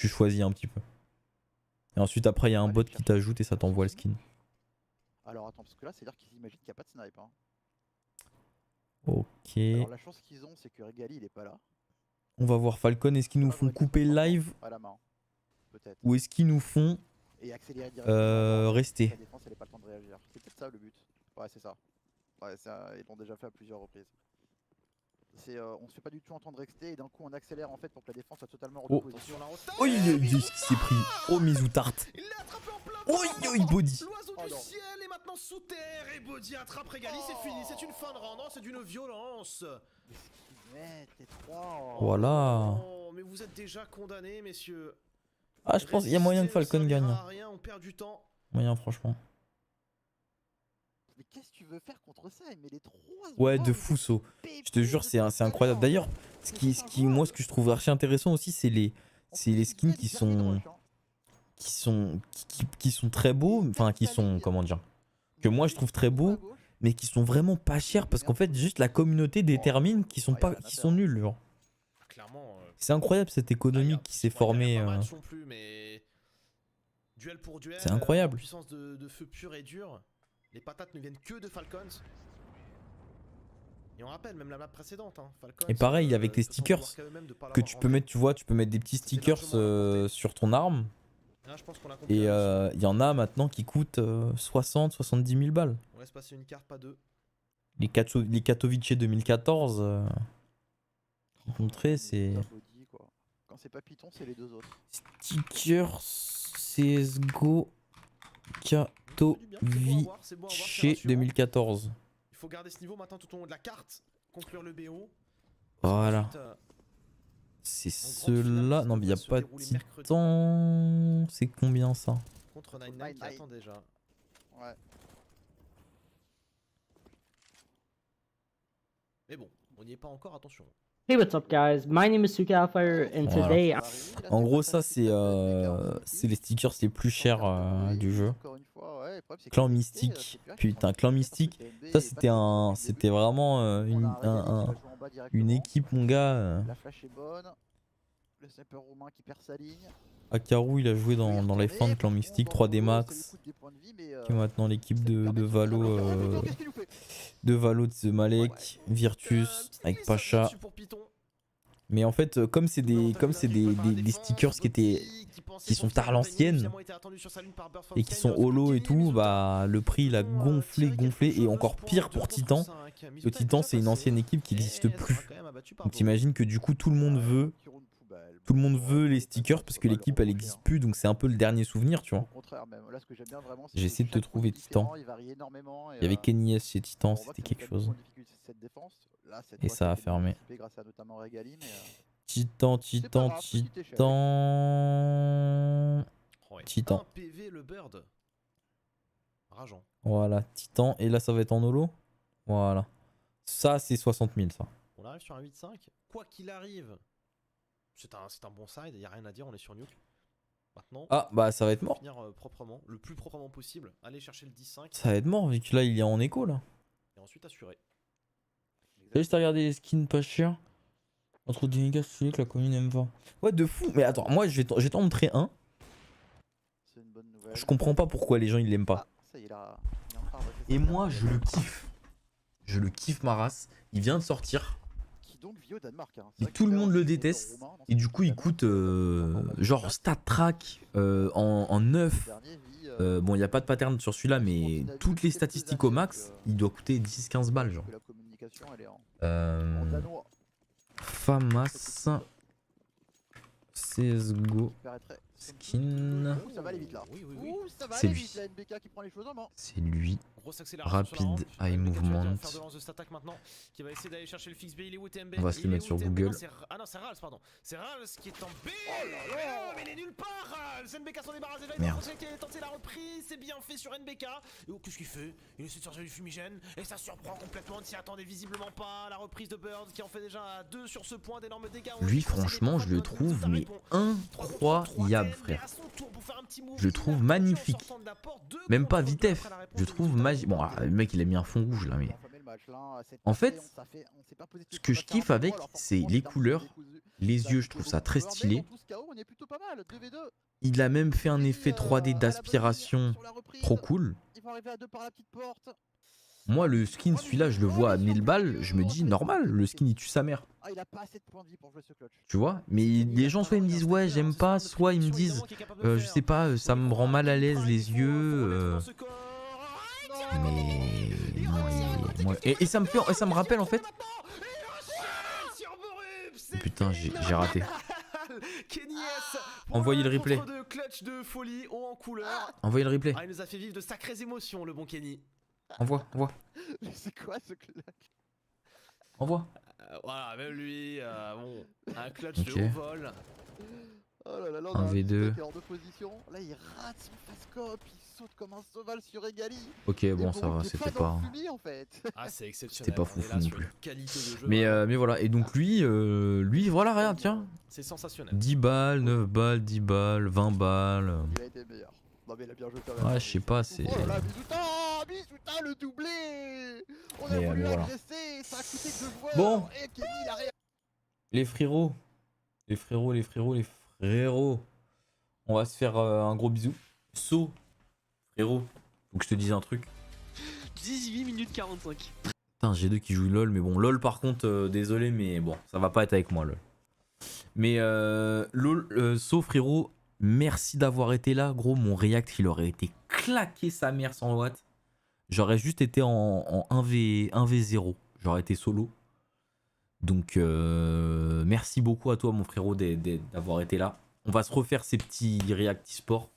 choisis un petit peu. Et ensuite, après, il y a un bot qui t'ajoute et ça t'envoie le skin. Alors attends, parce que là, c'est-à-dire qu'ils imaginent qu'il n'y a pas de snipe. Hein. Ok. Alors la chance qu'ils ont, c'est que Regali, il est pas là. On va voir Falcon. Est-ce qu'ils nous font couper le live à la main, peut-être. ou est-ce qu'ils nous font rester? La défense, elle est pas le temps de réagir. C'est peut-être ça le but. Ouais, c'est ça. Ouais, ça, ils l'ont déjà fait à plusieurs reprises. On se fait pas du tout entendre rester et d'un coup on accélère en fait pour que la défense soit totalement en position. Oh, il s'est pris. Oh, Mizu tarte. Il l'a attrapé en plein. Oh, body. L'oiseau du ciel est maintenant sous terre et Body attrape Regali, c'est fini, c'est une fin de round, c'est d'une violence. Ouais, t'es 3. Voilà. Oh, mais vous êtes déjà condamnés, messieurs. Ah, je pense qu'il y a moyen que Falcon gagne. Rien, on perd du temps. Moyen, franchement. Mais qu'est-ce que tu veux faire contre ça? Mais les 3. Ouais, de fou saut. Je te jure, c'est incroyable. D'ailleurs, moi, ce que je trouve archi intéressant aussi, c'est les skins qui sont très beaux. Enfin, qui sont, comment dire, que moi je trouve très beaux, mais qui sont vraiment pas chers parce qu'en fait, juste la communauté détermine qu'ils sont nuls. Genre. C'est incroyable cette économie qui s'est formée. C'est incroyable. Puissance de feu pur et dur. Les patates ne viennent que de Falcons. Et on rappelle même la map précédente. Hein, Falcons, et pareil avec les stickers que tu peux mettre, tu vois, tu peux mettre des petits stickers sur ton arme. Là, je pense qu'on a et il y en a maintenant qui coûtent 60-70 000 balles. On laisse passer une carte, pas deux. Les Katowice 2014, montrer c'est. Quand c'est pas Python, c'est les deux autres. Stickers CSGO Katowice 2014. Il faut garder ce niveau maintenant tout au long de la carte. Conclure le BO. Voilà. Ensuite, c'est ceux-là. Non, mais il n'y a pas de titan. C'est combien ça? Contre 99 qui attend déjà. Ouais. Mais bon, on n'y est pas encore, attention. Hey, what's up, guys? My name is Suki Alfire, and today. En gros, ça, c'est les stickers les plus chers du jeu. Clan Mystique. Putain, Clan Mystique. Ça, c'était vraiment une équipe, mon gars. La flash est bonne. Le sniper roumain qui perd sa ligne. Akaru, il a joué dans les fins de Clan Mystique 3D Max. Qui est maintenant l'équipe de Valo. De Valo de Malek, Virtus, avec Pacha. Mais en fait, comme c'est des stickers qui sont à l'ancienne et qui sont holo et tout, bah le prix il a gonflé et encore pire pour Titan. Le Titan c'est une ancienne équipe qui n'existe plus. Donc t'imagines que du coup tout le monde veut les stickers parce que l'équipe elle n'existe plus, donc c'est un peu le dernier souvenir, tu vois. J'ai essayé de te trouver Titan. Il y avait Kenny S chez Titan, c'était quelque chose. Et ça a fermé. Titan. Ouais, Titan. 1 PV le bird. Rageant. Voilà, Titan. Et là, ça va être en holo. Voilà. Ça, c'est 60 000, ça. On arrive sur un 8-5. Quoi qu'il arrive, c'est un bon side, y a rien à dire, on est sur nuke. Maintenant, Ah, bah, ça va être mort. finir proprement, le plus proprement possible. Aller chercher le 10-5 Ça va être mort, vu que là, il est en écho, là. et ensuite assurer. J'ai juste à regarder les skins pas chers. Entre des gars stylés que la commune aime pas. Ouais, de fou. Mais attends, moi, je vais t'en montrer un. C'est une bonne nouvelle. Je comprends pas pourquoi les gens, ils l'aiment pas. Ah, ça y est, là. Il est en train de Et réfléchir. moi, je le kiffe. Je le kiffe, ma race. Il vient de sortir. Qui donc vit au Danemark. Hein. Et tout le monde le déteste. Et du coup, il coûte genre stat track en 9. Bon, il n'y a pas de pattern sur celui-là, mais toutes les statistiques au max, il doit coûter 10-15 balles. Genre. La communication, elle est en danois. Famas CSGO Paraîtrait. skin. Ça va aller vite là. Oui. Ouh, ça va C'est aller lui. vite, la NBK qui prend les choses en main. C'est lui. Grosse accélération sur la Rapide rampe. eye MBK qui va movement. faire de lance de cette attaque maintenant, qui va essayer d'aller chercher le fixe B. Il est où TMB? On va se le mettre sur Google. Ah non, c'est Rals, pardon. C'est Rals qui est en B. Mais il est nulle part, Rals. NBK s'en débarrasse déjà. Il a tenté la reprise. C'est bien fait sur NBK. Et oh, qu'est-ce qu'il fait? Il essaie de sortir du fumigène. Et ça surprend complètement. On ne s'y attendait visiblement pas. La reprise de Bird qui en fait déjà 2 sur ce point d'énormes dégâts. Lui, franchement, je le trouve mais incroyable, frère. Je le trouve magnifique. Même pas vitef. Je trouve magique. Bon, le mec, il a mis un fond rouge là, mais. En fait, ce que je kiffe avec, c'est les couleurs, les yeux, je trouve ça très stylé. Il a même fait un effet 3D d'aspiration trop cool. Moi, le skin, celui-là, je le vois amener le bal, je me dis, normal, le skin, il tue sa mère. Tu vois? Mais les gens, soit ils me disent, ouais, j'aime pas, soit ils me disent, je sais pas, ça me rend mal à l'aise les yeux. Mais... non, et ça me rappelle, en fait... Putain, j'ai raté. Envoyez le replay. Envoyez le replay. Il nous a fait vivre de sacrées émotions, le bon Kenny. Envoie. Mais c'est quoi ce clutch? Envoie. Voilà, même lui, bon, un clutch Ok. de haut vol. Oh là là, là, Un V2. qui est hors de position. Là, il rate son fast-scope, il saute comme un sauval sur Egali. Ok, bon, ça va, c'était pas... En fait. Ah, c'est exceptionnel. C'était pas on est foufou là non sur plus. une qualité de jeu, Mais voilà, et donc lui, voilà, regarde, tiens. c'est sensationnel. 10 balles, 9 balles, 10 balles, 20 balles. Il a été meilleur. Non, mais il a bien joué quand même. Ouais, je sais pas, c'est... Oh là là, Bizuta, le doublé. On a Mais voulu voilà. agresser, ça a coûté 2 joueurs. Bon. Et Kenny, il a rien. Les frérots. On va se faire un gros bisou. So, frérot, faut que je te dise un truc. 18 minutes 45. Putain, G2 qui joue LOL, mais bon, LOL par contre, désolé, mais bon, ça va pas être avec moi, LOL. Mais LOL, So, frérot, merci d'avoir été là, gros. Mon react, il aurait été claqué sa mère sans watts. J'aurais juste été en 1v0. J'aurais été solo. Donc, merci beaucoup à toi, mon frérot, d'avoir été là. On va se refaire ces petits react e-sport.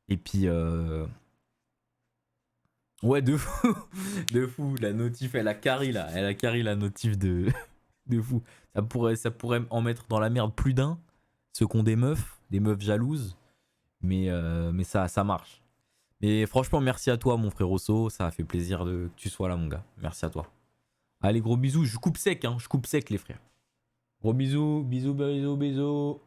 Et puis, ouais, de fou. De fou. La notif, elle a carry là. Elle a carry la notif de fou. Ça pourrait en mettre dans la merde plus d'un. Ceux qui ont des meufs jalouses. Mais ça marche. Mais franchement, merci à toi, mon frère Osso. Ça a fait plaisir que tu sois là, mon gars. Merci à toi. Allez, gros bisous. Je coupe sec, hein. Je coupe sec, les frères. Gros bisous. Bisous.